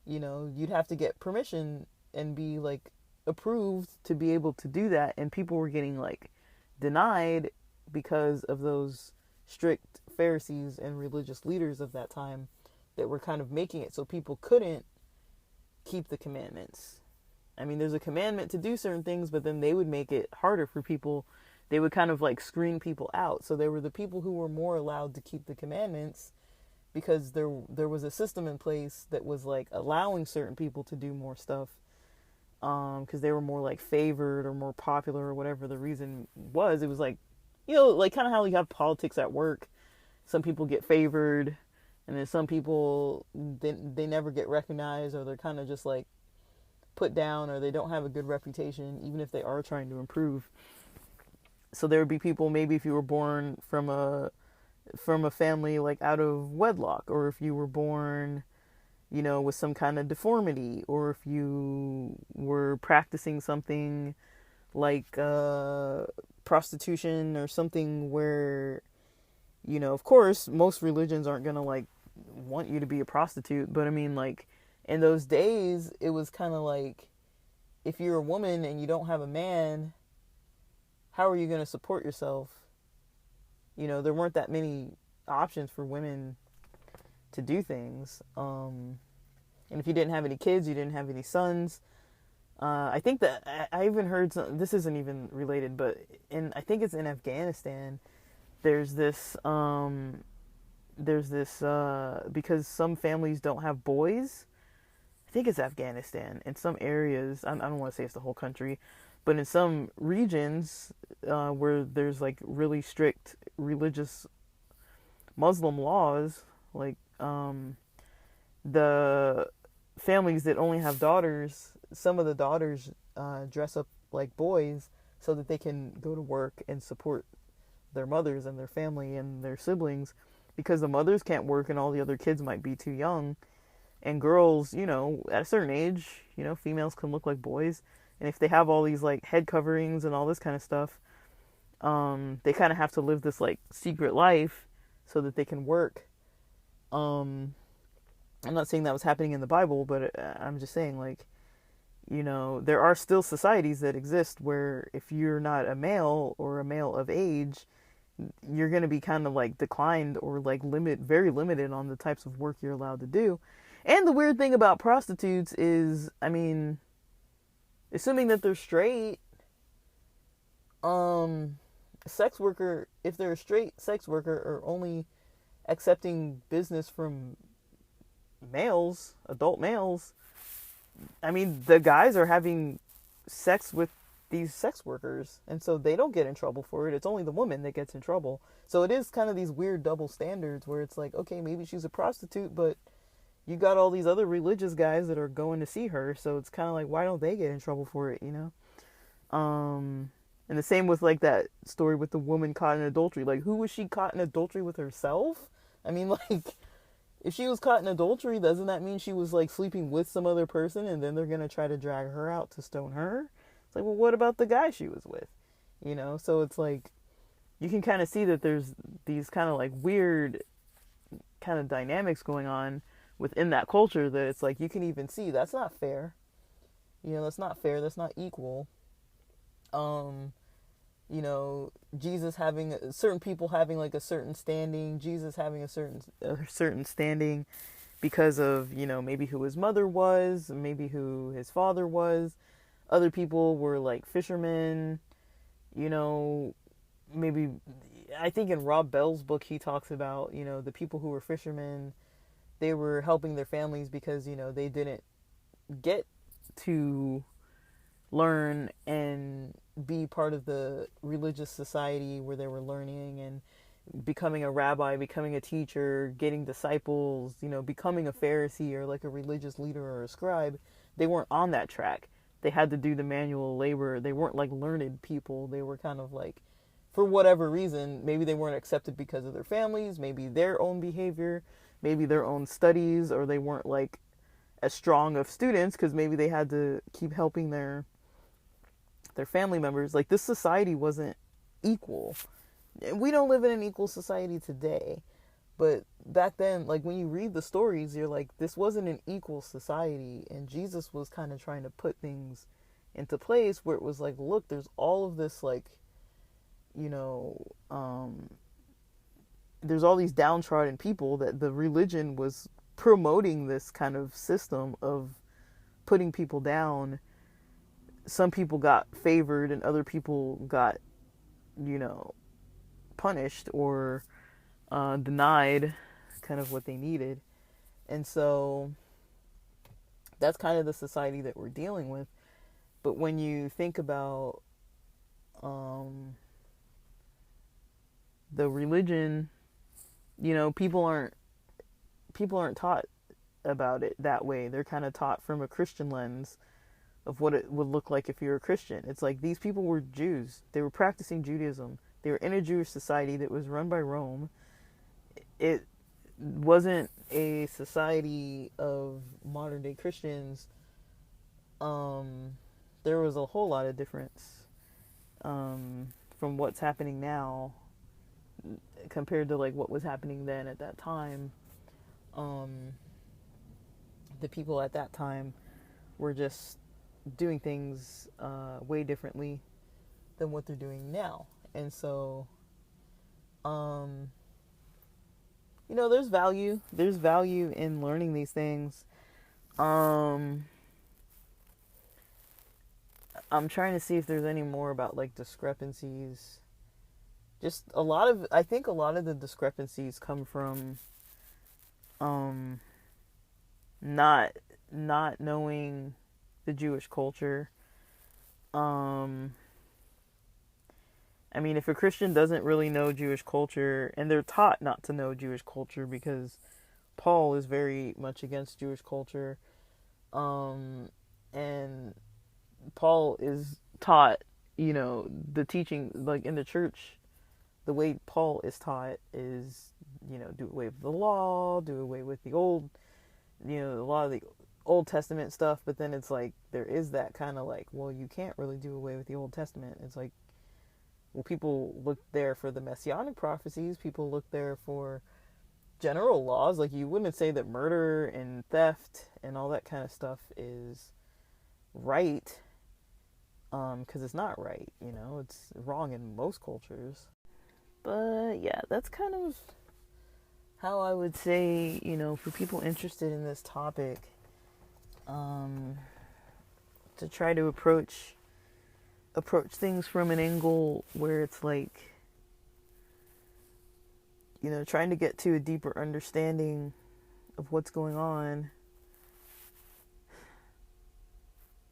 you'd have to get permission and be like approved to be able to do that. And people were getting like denied because of those strict Pharisees and religious leaders of that time that were kind of making it so people couldn't keep the commandments. I mean, there's a commandment to do certain things, but then they would make it harder for people. They would kind of like screen people out. So there were the people who were more allowed to keep the commandments because there was a system in place that was like allowing certain people to do more stuff, because they were more like favored or more popular or whatever the reason was. It was like, like kind of how you have politics at work. Some people get favored, and then some people, they never get recognized, or they're kind of just like put down, or they don't have a good reputation, even if they are trying to improve. So there would be people, maybe if you were born from a family like out of wedlock, or if you were born, with some kind of deformity, or if you were practicing something like prostitution or something where, of course, most religions aren't going to like want you to be a prostitute. But I mean, like, in those days, it was kind of like, if you're a woman and you don't have a man, how are you going to support yourself? There weren't that many options for women to do things. And if you didn't have any kids, you didn't have any sons. I think that I even heard this isn't even related, but I think it's in Afghanistan. There's this because some families don't have boys. I think it's Afghanistan. In some areas, I don't want to say it's the whole country, but in some regions where there's like really strict religious Muslim laws, like the families that only have daughters, some of the daughters dress up like boys so that they can go to work and support their mothers and their family and their siblings, because the mothers can't work and all the other kids might be too young. And girls, at a certain age, females can look like boys. And if they have all these like head coverings and all this kind of stuff, they kind of have to live this like secret life so that they can work. I'm not saying that was happening in the Bible, but I'm just saying, like, there are still societies that exist where if you're not a male or a male of age, you're going to be kind of like declined or like very limited on the types of work you're allowed to do. And the weird thing about prostitutes is, I mean, assuming that they're straight, sex worker, if they're a straight sex worker, are only accepting business from males, adult males. I mean, the guys are having sex with these sex workers, and so they don't get in trouble for it. It's only the woman that gets in trouble. So it is kind of these weird double standards where it's like, okay, maybe she's a prostitute, but you got all these other religious guys that are going to see her, so it's kind of like, why don't they get in trouble for it, And the same with like that story with the woman caught in adultery. Like, who was she caught in adultery with herself? I mean, like, if she was caught in adultery, doesn't that mean she was like sleeping with some other person and then they're going to try to drag her out to stone her? It's like, well, what about the guy she was with? So it's like, you can kind of see that there's these kind of like weird kind of dynamics going on within that culture that it's like, you can even see that's not fair. That's not fair. That's not equal. Jesus having certain people having like a certain standing, Jesus having a certain standing because of, maybe who his mother was, maybe who his father was. Other people were like fishermen, maybe, I think in Rob Bell's book, he talks about, the people who were fishermen, they were helping their families because, they didn't get to learn and be part of the religious society where they were learning and becoming a rabbi, becoming a teacher, getting disciples, becoming a Pharisee or like a religious leader or a scribe. They weren't on that track. They had to do the manual labor. They weren't like learned people. They were kind of like, for whatever reason, maybe they weren't accepted because of their families, maybe their own behavior, maybe their own studies, or they weren't like as strong of students because maybe they had to keep helping their family members. Like, this society wasn't equal. We don't live in an equal society today, but back then, like, when you read the stories, you're like, this wasn't an equal society, and Jesus was kind of trying to put things into place where it was like, look, there's all of this, like, there's all these downtrodden people that the religion was promoting this kind of system of putting people down. Some people got favored and other people got, punished or denied kind of what they needed. And so that's kind of the society that we're dealing with. But when you think about the religion, people aren't taught about it that way. They're kind of taught from a Christian lens of what it would look like if you're a Christian. It's like, these people were Jews. They were practicing Judaism. They were in a Jewish society that was run by Rome. It wasn't a society of modern day Christians. There was a whole lot of difference from what's happening now compared to like what was happening then at that time. The people at that time were just doing things way differently than what they're doing now. And so, there's value. There's value in learning these things. I'm trying to see if there's any more about like discrepancies. Just I think a lot of the discrepancies come from not knowing the Jewish culture. I mean, if a Christian doesn't really know Jewish culture, and they're taught not to know Jewish culture because Paul is very much against Jewish culture, and Paul is taught, the teaching, like in the church, the way Paul is taught is, do away with the law, do away with the old, a lot of the Old Testament stuff. But then it's like, there is that kind of like, well, you can't really do away with the Old Testament. It's like, well, people look there for the messianic prophecies. People look there for, general laws. Like, you wouldn't say that murder and theft and all that kind of stuff is right, because it's not right, it's wrong in most cultures. But yeah, that's kind of how I would say, for people interested in this topic, to try to approach things from an angle where it's like, trying to get to a deeper understanding of what's going on.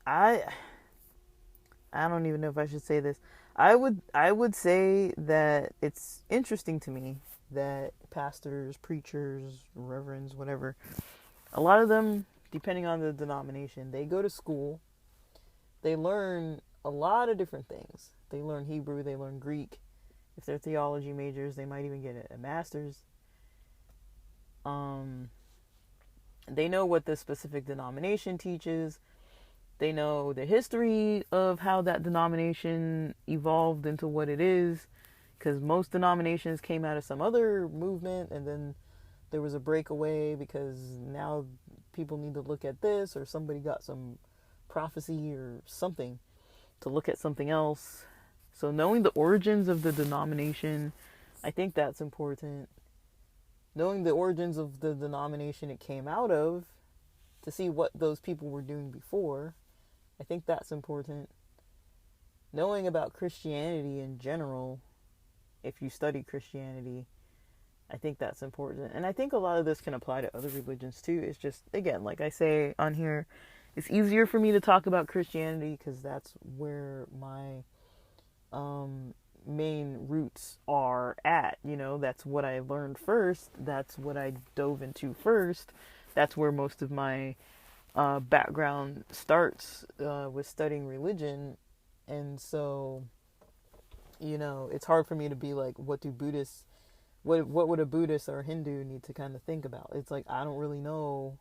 I don't even know if I should say this. I would say that it's interesting to me that pastors, preachers, reverends, whatever, a lot of them, depending on the denomination, they go to school, they learn a lot of different things. They learn Hebrew, they learn Greek. If they're theology majors, they might even get a master's. They know what the specific denomination teaches. They know the history of how that denomination evolved into what it is, because most denominations came out of some other movement, and then there was a breakaway because now people need to look at this, or somebody got some prophecy or something to look at something else. So knowing the origins of the denomination, I think that's important. Knowing the origins of the denomination it came out of, to see what those people were doing before, I think that's important. Knowing about Christianity in general, if you study Christianity, I think that's important. And I think a lot of this can apply to other religions too. It's just, again, like I say on here, it's easier for me to talk about Christianity because that's where my main roots are at. That's what I learned first. That's what I dove into first. That's where most of my background starts, with studying religion. And so, it's hard for me to be like, what would a Buddhist or a Hindu need to kind of think about? It's like, I don't really know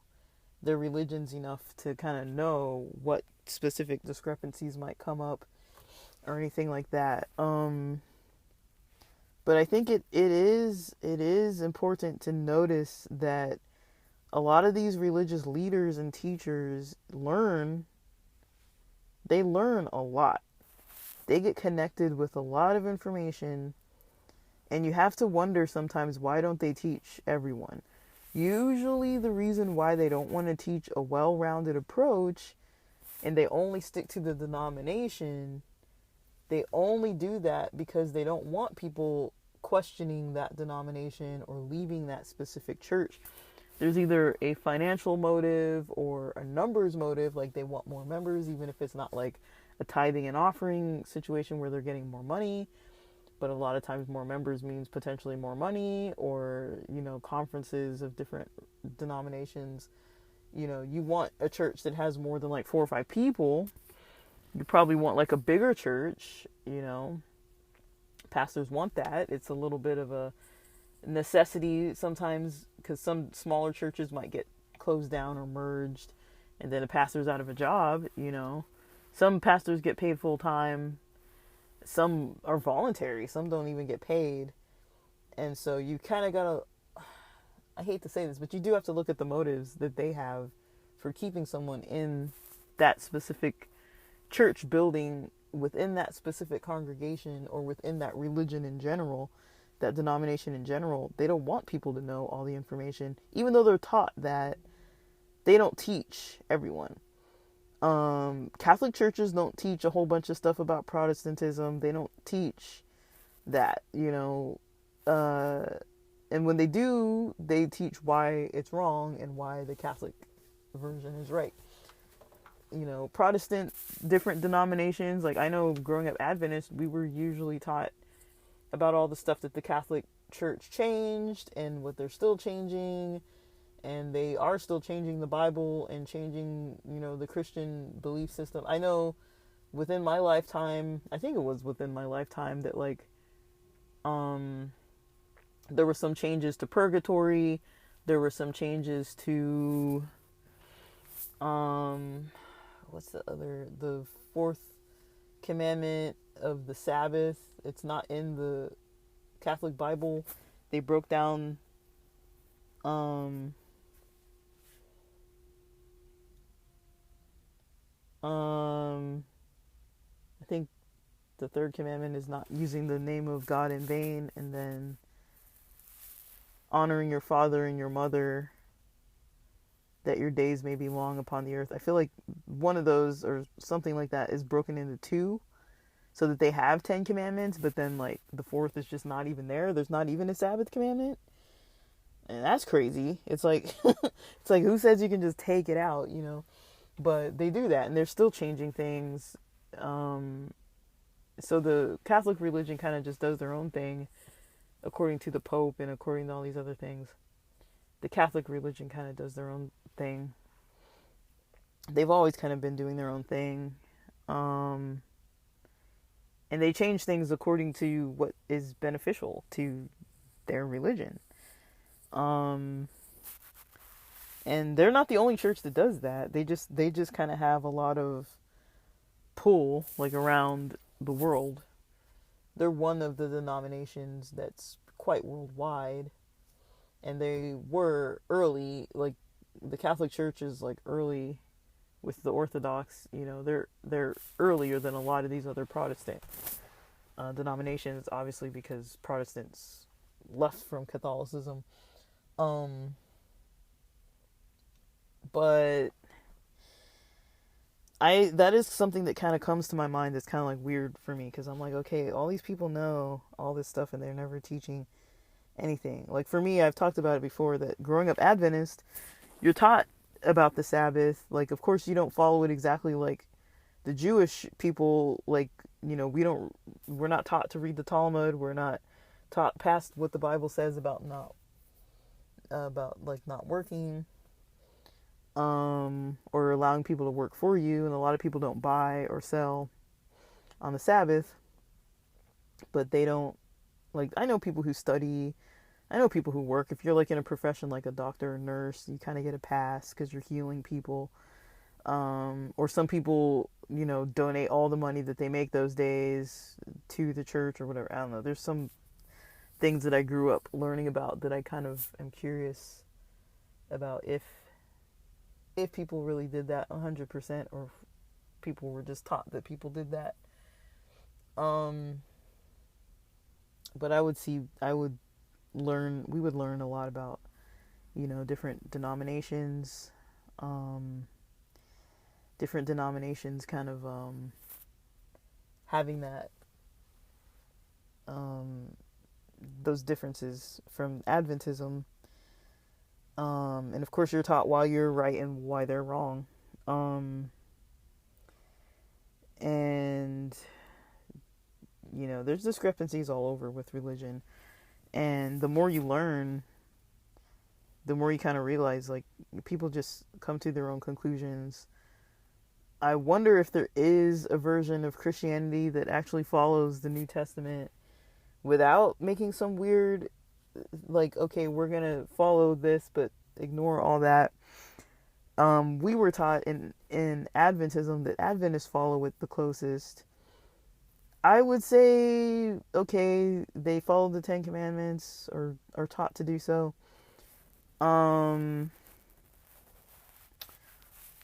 their religions enough to kind of know what specific discrepancies might come up or anything like that. But I think it is important to notice that a lot of these religious leaders and teachers learn a lot. They get connected with a lot of information, and you have to wonder sometimes, why don't they teach everyone? Usually the reason why they don't want to teach a well-rounded approach and they only stick to the denomination, they only do that because they don't want people questioning that denomination or leaving that specific church. There's either a financial motive or a numbers motive, like they want more members, even if it's not like a tithing and offering situation where they're getting more money. But a lot of times more members means potentially more money, or, conferences of different denominations. You want a church that has more than like 4 or 5 people. You probably want like a bigger church, Pastors want that. It's a little bit of a necessity sometimes, because some smaller churches might get closed down or merged, and then a pastor's out of a job. Some pastors get paid full time, some are voluntary, some don't even get paid. And so you kind of gotta, I hate to say this, but you do have to look at the motives that they have for keeping someone in that specific church building, within that specific congregation, or within that religion in general, that denomination in general. They don't want people to know all the information, even though they're taught that. They don't teach everyone. Catholic churches don't teach a whole bunch of stuff about Protestantism. They don't teach that, and when they do, they teach why it's wrong and why the Catholic version is right. Protestant, different denominations, like I know growing up Adventist, we were usually taught about all the stuff that the Catholic Church changed and what they're still changing, and they are still changing the Bible and changing, the Christian belief system. I know within my lifetime, I think it was within my lifetime, that like, there were some changes to purgatory. There were some changes to, what's the 4th commandment of the Sabbath. It's not in the Catholic Bible. They broke down Um, I think the third commandment is not using the name of God in vain, and then honoring your father and your mother, that your days may be long upon the earth. I feel like one of those or something like that is broken into two, so that they have 10 commandments, but then like the fourth is just not even there. There's not even a Sabbath commandment. And that's crazy. It's like it's like, who says you can just take it out, you know? But they do that, and they're still changing things. So the Catholic religion kind of just does their own thing according to the Pope and according to all these other things. The Catholic religion kind of does their own thing. They've always kind of been doing their own thing. And they change things according to what is beneficial to their religion. And they're not the only church that does that. They just kind of have a lot of pull, like, around the world. They're one of the denominations that's quite worldwide, and they were early. Like, the Catholic Church is like early with the Orthodox. You know, they're earlier than a lot of these other Protestant denominations, obviously, because Protestants left from Catholicism. But that is something that kind of comes to my mind that's kind of like weird for me, because I'm like, okay, all these people know all this stuff and they're never teaching anything. Like, for me, I've talked about it before, that growing up Adventist, you're taught about the Sabbath. Like, of course, you don't follow it exactly like the Jewish people. Like, you know, we're not taught to read the Talmud. We're not taught past what the Bible says about not working, or allowing people to work for you. And a lot of people don't buy or sell on the Sabbath, but they don't, like, I know people who study, I know people who work. If you're like in a profession like a doctor or nurse, you kind of get a pass because you're healing people. Or some people, you know, donate all the money that they make those days to the church or whatever. I don't know. There's some things that I grew up learning about that I kind of am curious about, if people really did that 100%, or if people were just taught that people did that. But we would learn a lot about, you know, different denominations, kind of having that, those differences from Adventism. And of course you're taught why you're right and why they're wrong. And, you know, there's discrepancies all over with religion. And the more you learn, the more you kind of realize, like, people just come to their own conclusions. I wonder if there is a version of Christianity that actually follows the New Testament without making some weird, like, okay, we're going to follow this, but ignore all that. We were taught in Adventism that Adventists follow it the closest. I would say, okay, they follow the 10 Commandments, or are taught to do so.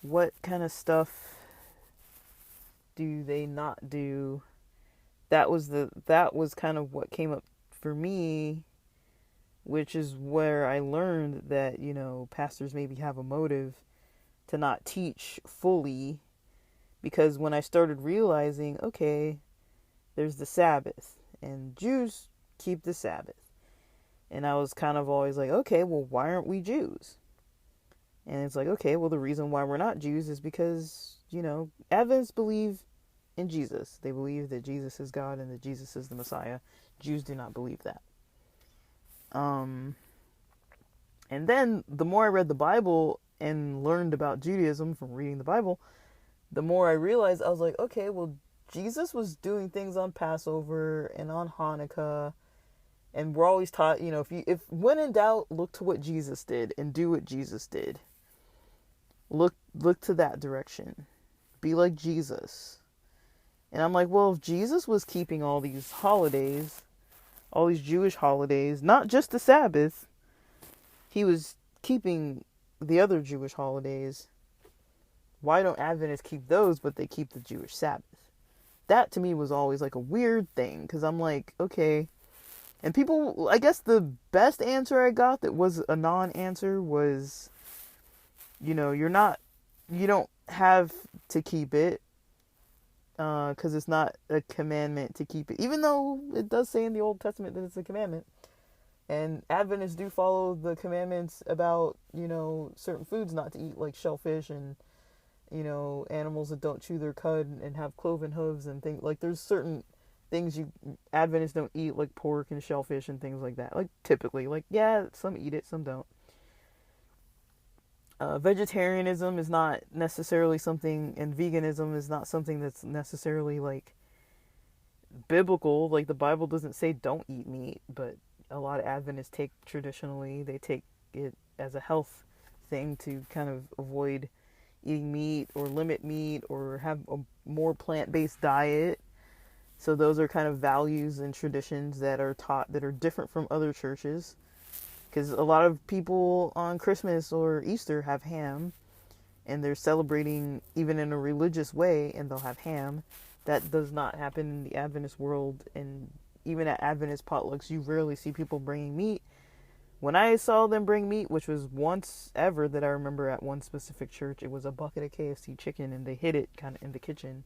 What kind of stuff do they not do? That was kind of what came up for me, which is where I learned that, you know, pastors maybe have a motive to not teach fully, because when I started realizing, okay, there's the Sabbath, and Jews keep the Sabbath, and I was kind of always like, okay, well, why aren't we Jews? And it's like, okay, well, the reason why we're not Jews is because, you know, Adventists believe in Jesus. They believe that Jesus is God and that Jesus is the Messiah. Jews do not believe that. And then the more I read the Bible and learned about Judaism from reading the Bible, the more I realized, I was like, okay, well, Jesus was doing things on Passover and on Hanukkah, and we're always taught, you know, if when in doubt, look to what Jesus did and do what Jesus did. Look to that direction. Be like Jesus. And I'm like, well, if Jesus was keeping all these holidays, all these Jewish holidays, not just the Sabbath, he was keeping the other Jewish holidays. Why don't Adventists keep those, but they keep the Jewish Sabbath? That to me was always like a weird thing, because I'm like, okay. And people, I guess the best answer I got that was a non-answer was, you don't have to keep it, because it's not a commandment to keep it, even though it does say in the Old Testament that it's a commandment. And Adventists do follow the commandments about, certain foods not to eat, like shellfish and, animals that don't chew their cud and have cloven hooves and things. Like, there's certain things Adventists don't eat, like pork and shellfish and things like that. Like, typically. Like, yeah, some eat it, some don't. Vegetarianism is not necessarily something, and veganism is not something that's necessarily, like, biblical. Like, the Bible doesn't say don't eat meat, but a lot of Adventists they take it as a health thing to kind of avoid eating meat or limit meat or have a more plant-based diet. So those are kind of values and traditions that are taught that are different from other churches. Because a lot of people on Christmas or Easter have ham, and they're celebrating even in a religious way, and they'll have ham. That does not happen in the Adventist world, and even at Adventist potlucks, you rarely see people bringing meat. When I saw them bring meat, which was once ever that I remember at one specific church, it was a bucket of KFC chicken, and they hid it kind of in the kitchen,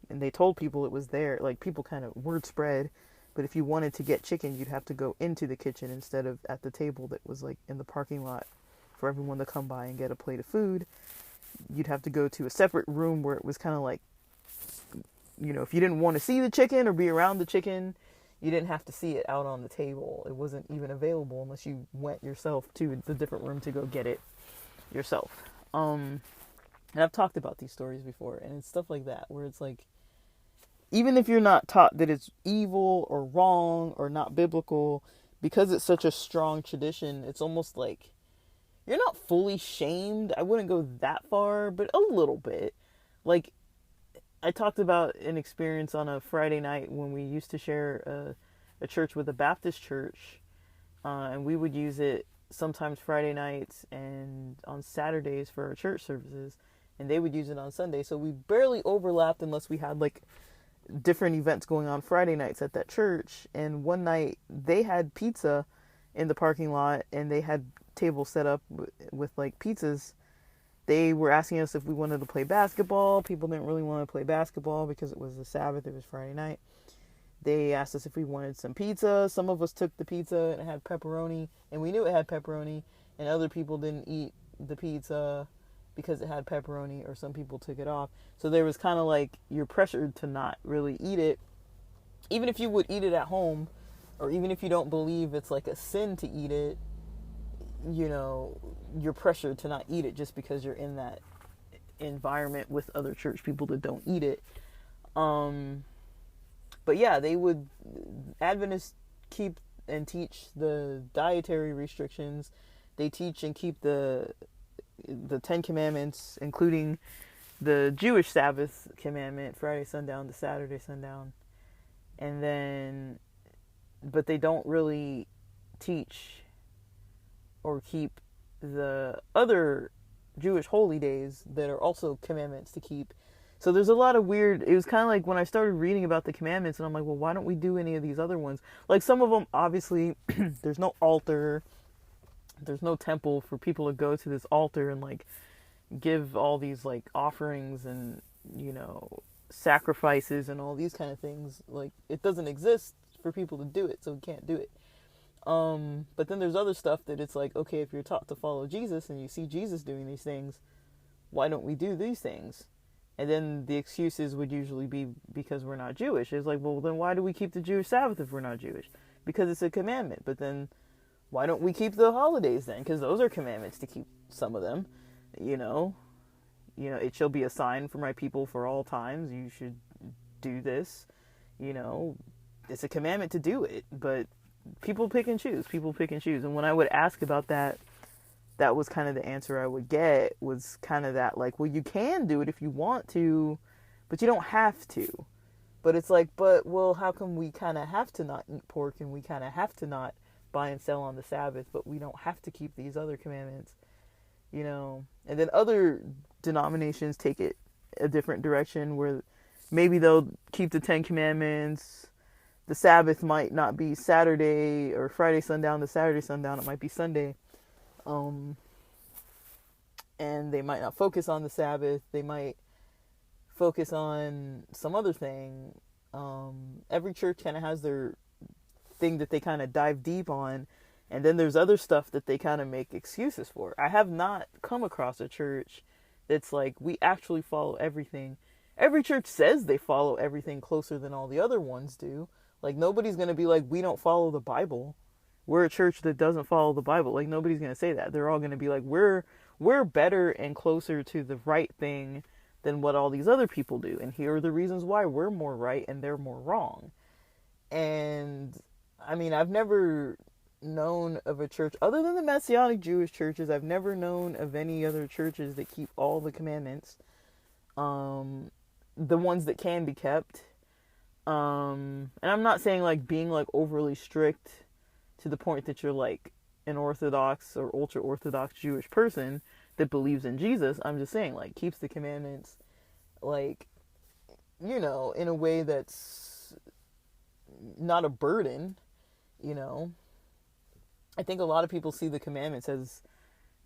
and they told people it was there. Like, people kind of word spread, but if you wanted to get chicken, you'd have to go into the kitchen instead of at the table that was like in the parking lot for everyone to come by and get a plate of food. You'd have to go to a separate room where it was kind of like, if you didn't want to see the chicken or be around the chicken, you didn't have to see it out on the table. It wasn't even available unless you went yourself to the different room to go get it yourself. And I've talked about these stories before, and it's stuff like that where it's like, even if you're not taught that it's evil or wrong or not biblical, because it's such a strong tradition, it's almost like you're not fully shamed. I wouldn't go that far, but a little bit. Like, I talked about an experience on a Friday night when we used to share a church with a Baptist church, and we would use it sometimes Friday nights and on Saturdays for our church services, and they would use it on Sunday. So we barely overlapped unless we had like different events going on Friday nights at that church. And one night they had pizza in the parking lot, and they had tables set up with like pizzas. They were asking us if we wanted to play basketball. People didn't really want to play basketball because it was the Sabbath. It was Friday night. They asked us if we wanted some pizza. Some of us took the pizza and it had pepperoni, and we knew it had pepperoni, and other people didn't eat the pizza because it had pepperoni, or some people took it off. So there was kind of like, you're pressured to not really eat it. Even if you would eat it at home, or even if you don't believe it's like a sin to eat it, you're pressured to not eat it just because you're in that environment with other church people that don't eat it. But yeah, Adventists keep and teach the dietary restrictions. They teach and keep the 10 commandments, including the Jewish Sabbath commandment, Friday sundown to Saturday sundown. And then, but they don't really teach or keep the other Jewish holy days that are also commandments to keep. So there's a lot of weird, it was kind of like when I started reading about the commandments, and I'm like, well, why don't we do any of these other ones? Like, some of them, obviously, there's no altar, there's no temple for people to go to this altar and like give all these like offerings and, sacrifices and all these kind of things. Like, it doesn't exist for people to do it, so we can't do it. But then there's other stuff that it's like, okay, if you're taught to follow Jesus and you see Jesus doing these things, why don't we do these things? And then the excuses would usually be because we're not Jewish. It's like, well, then why do we keep the Jewish Sabbath if we're not Jewish? Because it's a commandment. But then why don't we keep the holidays then? Because those are commandments to keep, some of them. It shall be a sign for my people for all times. You should do this. It's a commandment to do it. But people pick and choose. And when I would ask about that, that was kind of the answer I would get, was kind of that, like, well, you can do it if you want to, but you don't have to. But it's like, well, how come we kind of have to not eat pork, and we kind of have to not buy and sell on the Sabbath, but we don't have to keep these other commandments, And then other denominations take it a different direction where maybe they'll keep the 10 Commandments. The Sabbath might not be Saturday or Friday sundown to Saturday sundown. It might be Sunday. And they might not focus on the Sabbath. They might focus on some other thing. Every church kind of has their thing that they kind of dive deep on. And then there's other stuff that they kind of make excuses for. I have not come across a church that's like, we actually follow everything. Every church says they follow everything closer than all the other ones do. Like, nobody's going to be like, we don't follow the Bible. We're a church that doesn't follow the Bible. Like, nobody's going to say that. They're all going to be like, we're better and closer to the right thing than what all these other people do. And here are the reasons why we're more right and they're more wrong. And, I mean, I've never known of a church, other than the Messianic Jewish churches, I've never known of any other churches that keep all the commandments. The ones that can be kept. And I'm not saying like being like overly strict to the point that you're like an Orthodox or ultra Orthodox Jewish person that believes in Jesus. I'm just saying like keeps the commandments like, in a way that's not a burden, I think a lot of people see the commandments as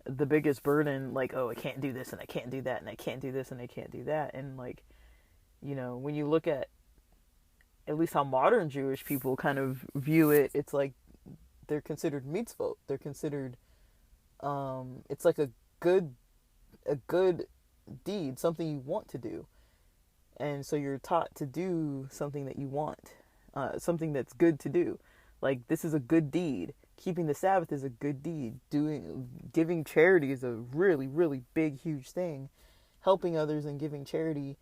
the biggest burden, like, oh, I can't do this and I can't do that and I can't do this and I can't do that. And like, when you look at least how modern Jewish people kind of view it, it's like they're considered mitzvot. They're considered, it's like a good deed, something you want to do. And so you're taught to do something that you want, something that's good to do. Like, this is a good deed. Keeping the Sabbath is a good deed. Giving charity is a really, really big, huge thing. Helping others and giving charity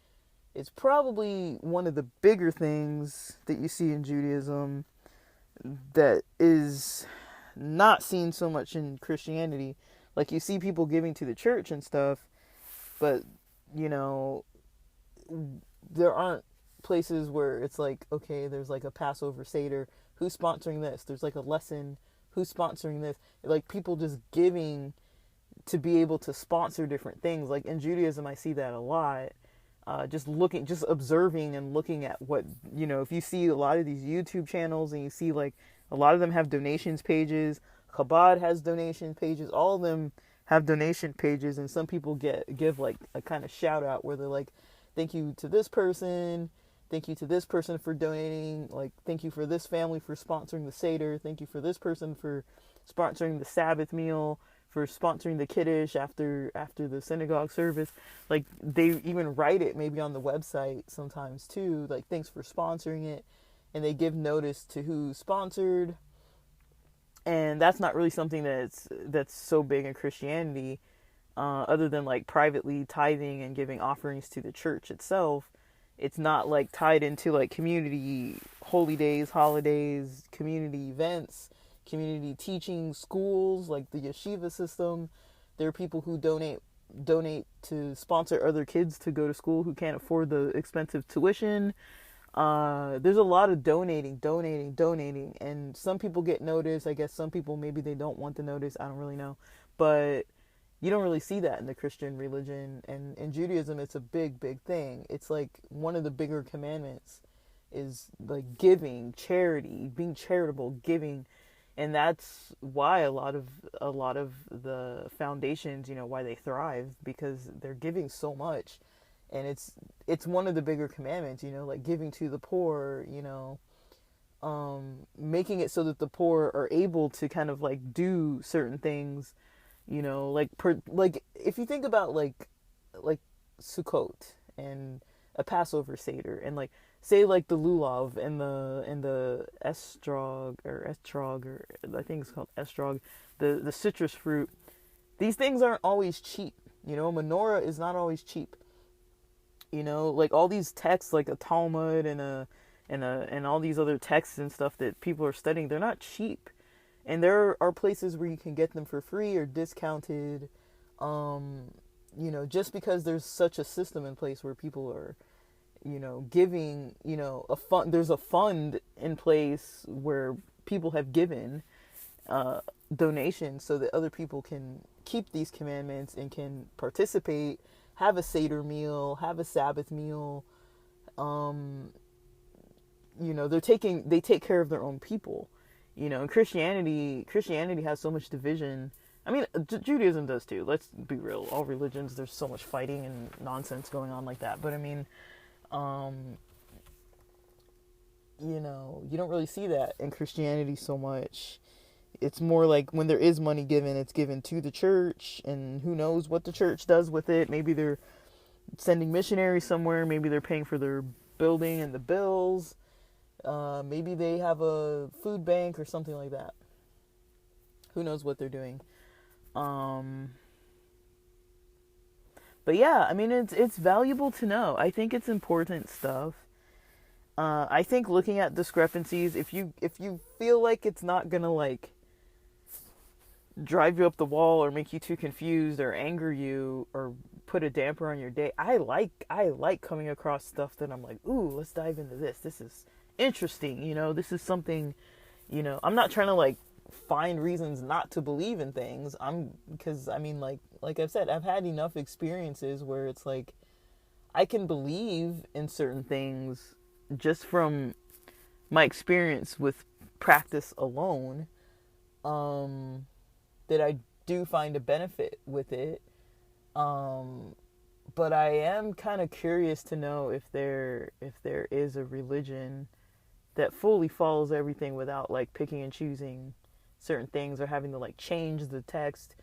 is probably one of the bigger things that you see in Judaism that is not seen so much in Christianity. Like, you see people giving to the church and stuff, but, there aren't places where it's like, okay, there's like a Passover Seder. Who's sponsoring this? There's like a lesson. Who's sponsoring this? Like, people just giving to be able to sponsor different things. Like, in Judaism, I see that a lot. Just observing and looking at what, if you see a lot of these YouTube channels and you see like a lot of them have donations pages. Chabad has donation pages. All of them have donation pages. And some people give like a kind of shout out where they're like, thank you to this person. Thank you to this person for donating. Like, thank you for this family for sponsoring the Seder. Thank you for this person for sponsoring the Sabbath meal, for sponsoring the Kiddush after the synagogue service. Like, they even write it maybe on the website sometimes too. Like, thanks for sponsoring it. And they give notice to who sponsored. And that's not really something that's so big in Christianity, other than like privately tithing and giving offerings to the church itself. It's not like tied into like community holy days, holidays, community events, community teaching, schools, like the yeshiva system. There are people who donate to sponsor other kids to go to school who can't afford the expensive tuition. There's a lot of donating, and some people get noticed. I guess some people, maybe they don't want to notice. I don't really know, but you don't really see that in the Christian religion. And in Judaism, it's a big, big thing. It's like one of the bigger commandments is like giving, charity, being charitable, giving. And that's why a lot of the foundations, why they thrive, because they're giving so much. And it's one of the bigger commandments, like giving to the poor, making it so that the poor are able to kind of like do certain things. Like if you think about like Sukkot and a Passover Seder and like say like the lulav and the estrog or I think it's called estrog, the citrus fruit. These things aren't always cheap. A menorah is not always cheap. Like all these texts like a Talmud and all these other texts and stuff that people are studying, they're not cheap. And there are places where you can get them for free or discounted, just because there's such a system in place where people are, giving, a fund. There's a fund in place where people have given, donations so that other people can keep these commandments and can participate, have a Seder meal, have a Sabbath meal. They take care of their own people. And Christianity has so much division. I mean, Judaism does too. Let's be real. All religions, there's so much fighting and nonsense going on like that. But I mean, you don't really see that in Christianity so much. It's more like when there is money given, it's given to the church, and who knows what the church does with it. Maybe they're sending missionaries somewhere. Maybe they're paying for their building and the bills. Maybe they have a food bank or something like that. Who knows what they're doing. But yeah, I mean, it's valuable to know. I think it's important stuff. I think looking at discrepancies, if you feel like it's not gonna like drive you up the wall or make you too confused or anger you or put a damper on your day, I like coming across stuff that I'm like, ooh, let's dive into this. This is interesting. This is something. I'm not trying to like find reasons not to believe in things. Because I mean, like I've said, I've had enough experiences where it's like I can believe in certain things just from my experience with practice alone, that I do find a benefit with it. But I am kind of curious to know if there is a religion that fully follows everything without like picking and choosing certain things or having to like change the text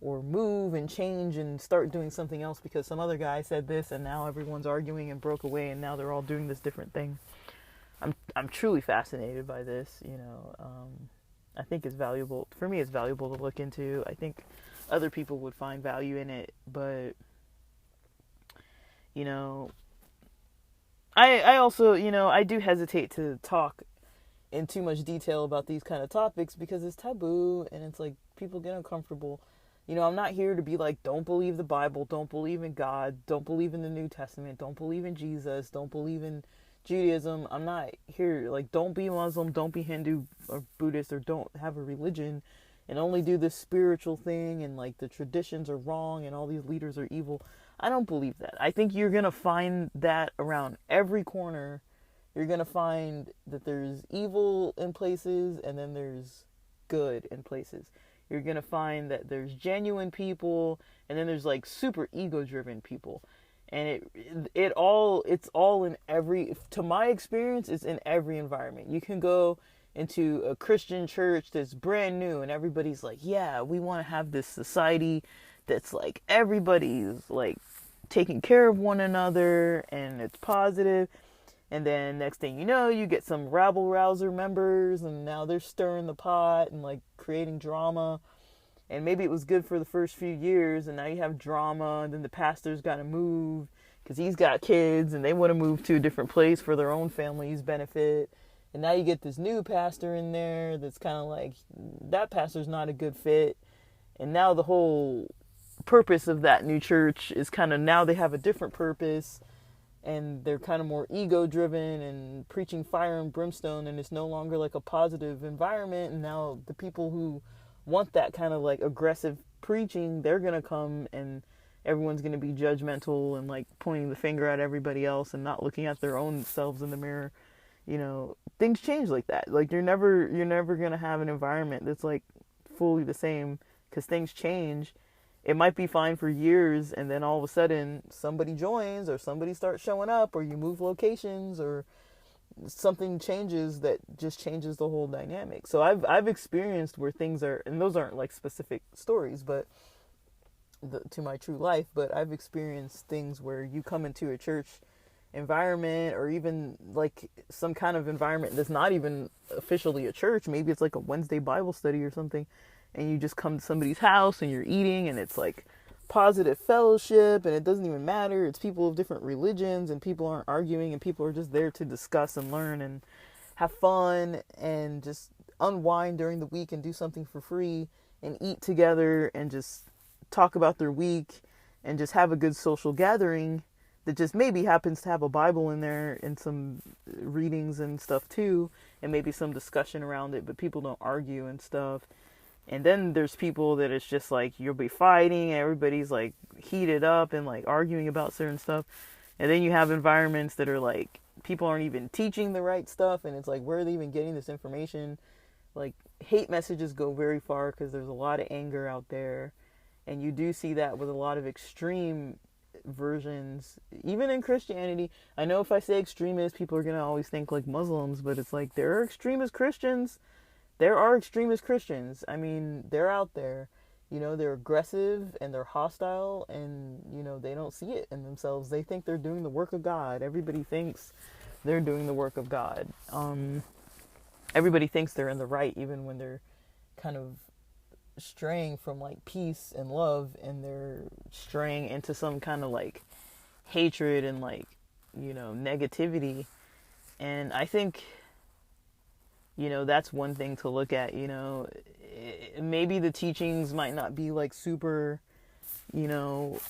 or move and change and start doing something else because some other guy said this and now everyone's arguing and broke away and now they're all doing this different thing. I'm truly fascinated by this, I think it's valuable. For me, it's valuable to look into. I think other people would find value in it, but I also, I do hesitate to talk in too much detail about these kind of topics because it's taboo and it's like people get uncomfortable. I'm not here to be like, don't believe the Bible, don't believe in God, don't believe in the New Testament, don't believe in Jesus, don't believe in Judaism. I'm not here like, don't be Muslim, don't be Hindu or Buddhist, or don't have a religion and only do this spiritual thing and like the traditions are wrong and all these leaders are evil. I don't believe that. I think you're going to find that around every corner. You're going to find that there's evil in places and then there's good in places. You're going to find that there's genuine people and then there's like super ego-driven people. And it's all in every, to my experience, it's in every environment. You can go into a Christian church that's brand new and everybody's like, yeah, we want to have this society that's like everybody's like taking care of one another and it's positive. And then next thing you know, you get some rabble rouser members and now they're stirring the pot and like creating drama. And maybe it was good for the first few years and now you have drama and then the pastor's got to move because he's got kids and they want to move to a different place for their own family's benefit. And now you get this new pastor in there that's kind of like, that pastor's not a good fit. And now the whole purpose of that new church is kind of, now they have a different purpose and they're kind of more ego driven and preaching fire and brimstone, and it's no longer like a positive environment. And now the people who want that kind of like aggressive preaching, they're going to come and everyone's going to be judgmental and like pointing the finger at everybody else and not looking at their own selves in the mirror. Things change like that. Like you're never going to have an environment that's like fully the same because things change. It might be fine for years and then all of a sudden somebody joins or somebody starts showing up or you move locations or something changes that just changes the whole dynamic. So I've experienced where things are, and those aren't like specific stories, but to my true life, but I've experienced things where you come into a church environment or even like some kind of environment that's not even officially a church. Maybe it's like a Wednesday Bible study or something. And you just come to somebody's house and you're eating and it's like positive fellowship and it doesn't even matter. It's people of different religions and people aren't arguing and people are just there to discuss and learn and have fun and just unwind during the week and do something for free and eat together and just talk about their week and just have a good social gathering that just maybe happens to have a Bible in there and some readings and stuff too and maybe some discussion around it, but people don't argue and stuff. And then there's people that it's just like you'll be fighting, everybody's like heated up and like arguing about certain stuff. And then you have environments that are like people aren't even teaching the right stuff, and it's like, where are they even getting this information? Like, hate messages go very far because there's a lot of anger out there. And you do see that with a lot of extreme versions, even in Christianity. I know if I say extremist, people are going to always think like Muslims, but it's like there are extremist Christians. There are extremist Christians. I mean, they're out there. You know, they're aggressive and they're hostile, and, you know, they don't see it in themselves. They think they're doing the work of God. Everybody thinks they're doing the work of God. Everybody thinks they're in the right, even when they're kind of straying from like peace and love, and they're straying into some kind of like hatred and like, you know, negativity. And I think, you know, that's one thing to look at. You know, maybe the teachings might not be like super, you know,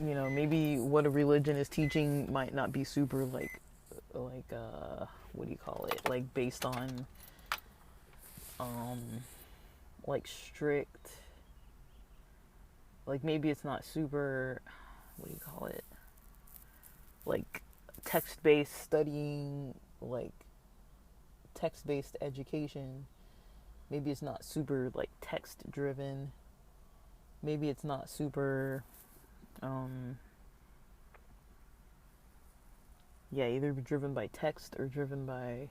maybe what a religion is teaching might not be super like what do you call it, like based on like strict, like maybe it's not super, what do you call it, like text-based studying, like text-based education. Maybe it's not super like text driven. Maybe it's not super either driven by text or driven by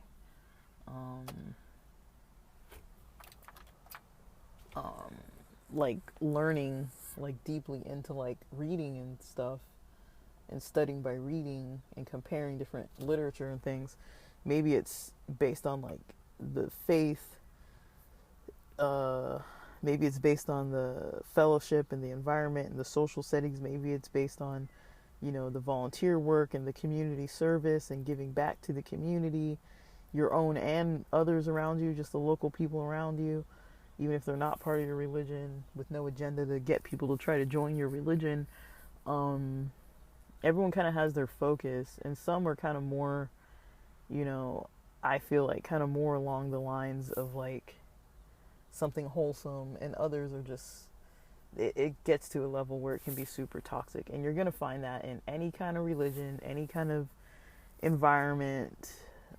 like learning like deeply into like reading and stuff, and studying by reading and comparing different literature and things. Maybe it's based on like the faith, maybe it's based on the fellowship and the environment and the social settings. Maybe it's based on, you know, the volunteer work and the community service and giving back to the community, your own and others around you, just the local people around you, even if they're not part of your religion, with no agenda to get people to try to join your religion. Everyone kind of has their focus, and some are kind of more, you know, I feel like kind of more along the lines of like something wholesome, and others are just, it gets to a level where it can be super toxic. And you're going to find that in any kind of religion, any kind of environment.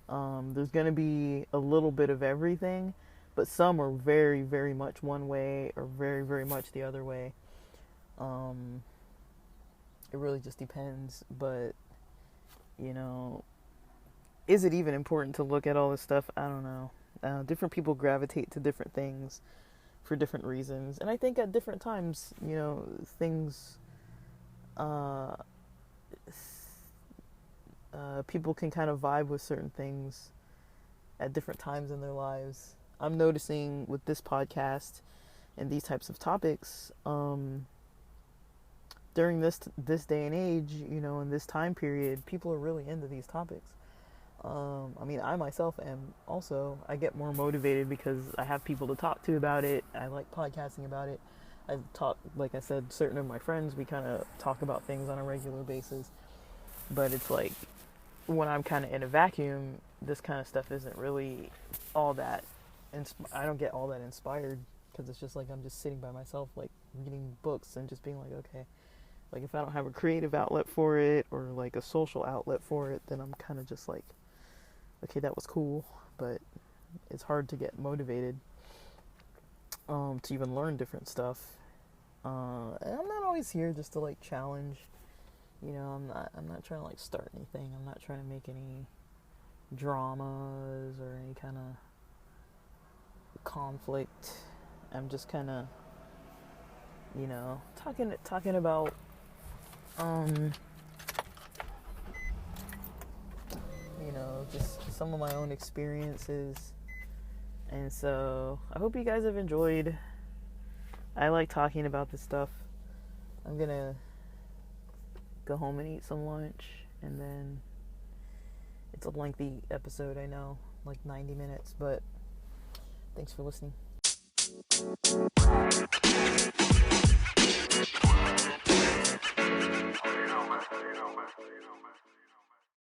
There's going to be a little bit of everything, but some are very, very much one way or very, very much the other way. It really just depends. But, you know, is it even important to look at all this stuff? I don't know. Different people gravitate to different things for different reasons. And I think at different times, you know, things, people can kind of vibe with certain things at different times in their lives. I'm noticing with this podcast and these types of topics, during this day and age, you know, in this time period, people are really into these topics. I mean, I myself am also. I get more motivated because I have people to talk to about it. I like podcasting about it. I talk, like I said, certain of my friends, we kind of talk about things on a regular basis. But it's like, when I'm kind of in a vacuum, this kind of stuff isn't really all that, I don't get all that inspired, because it's just like I'm just sitting by myself, like reading books and just being like, okay, like if I don't have a creative outlet for it or like a social outlet for it, then I'm kind of just like, okay, that was cool, but it's hard to get motivated to even learn different stuff. And I'm not always here just to like challenge. You know, I'm not trying to like start anything. I'm not trying to make any dramas or any kind of conflict. I'm just kind of, you know, talking about you know, just some of my own experiences. And so I hope you guys have enjoyed. I like talking about this stuff. I'm gonna go home and eat some lunch, and then it's a lengthy episode, I know, like 90 minutes, but thanks for listening.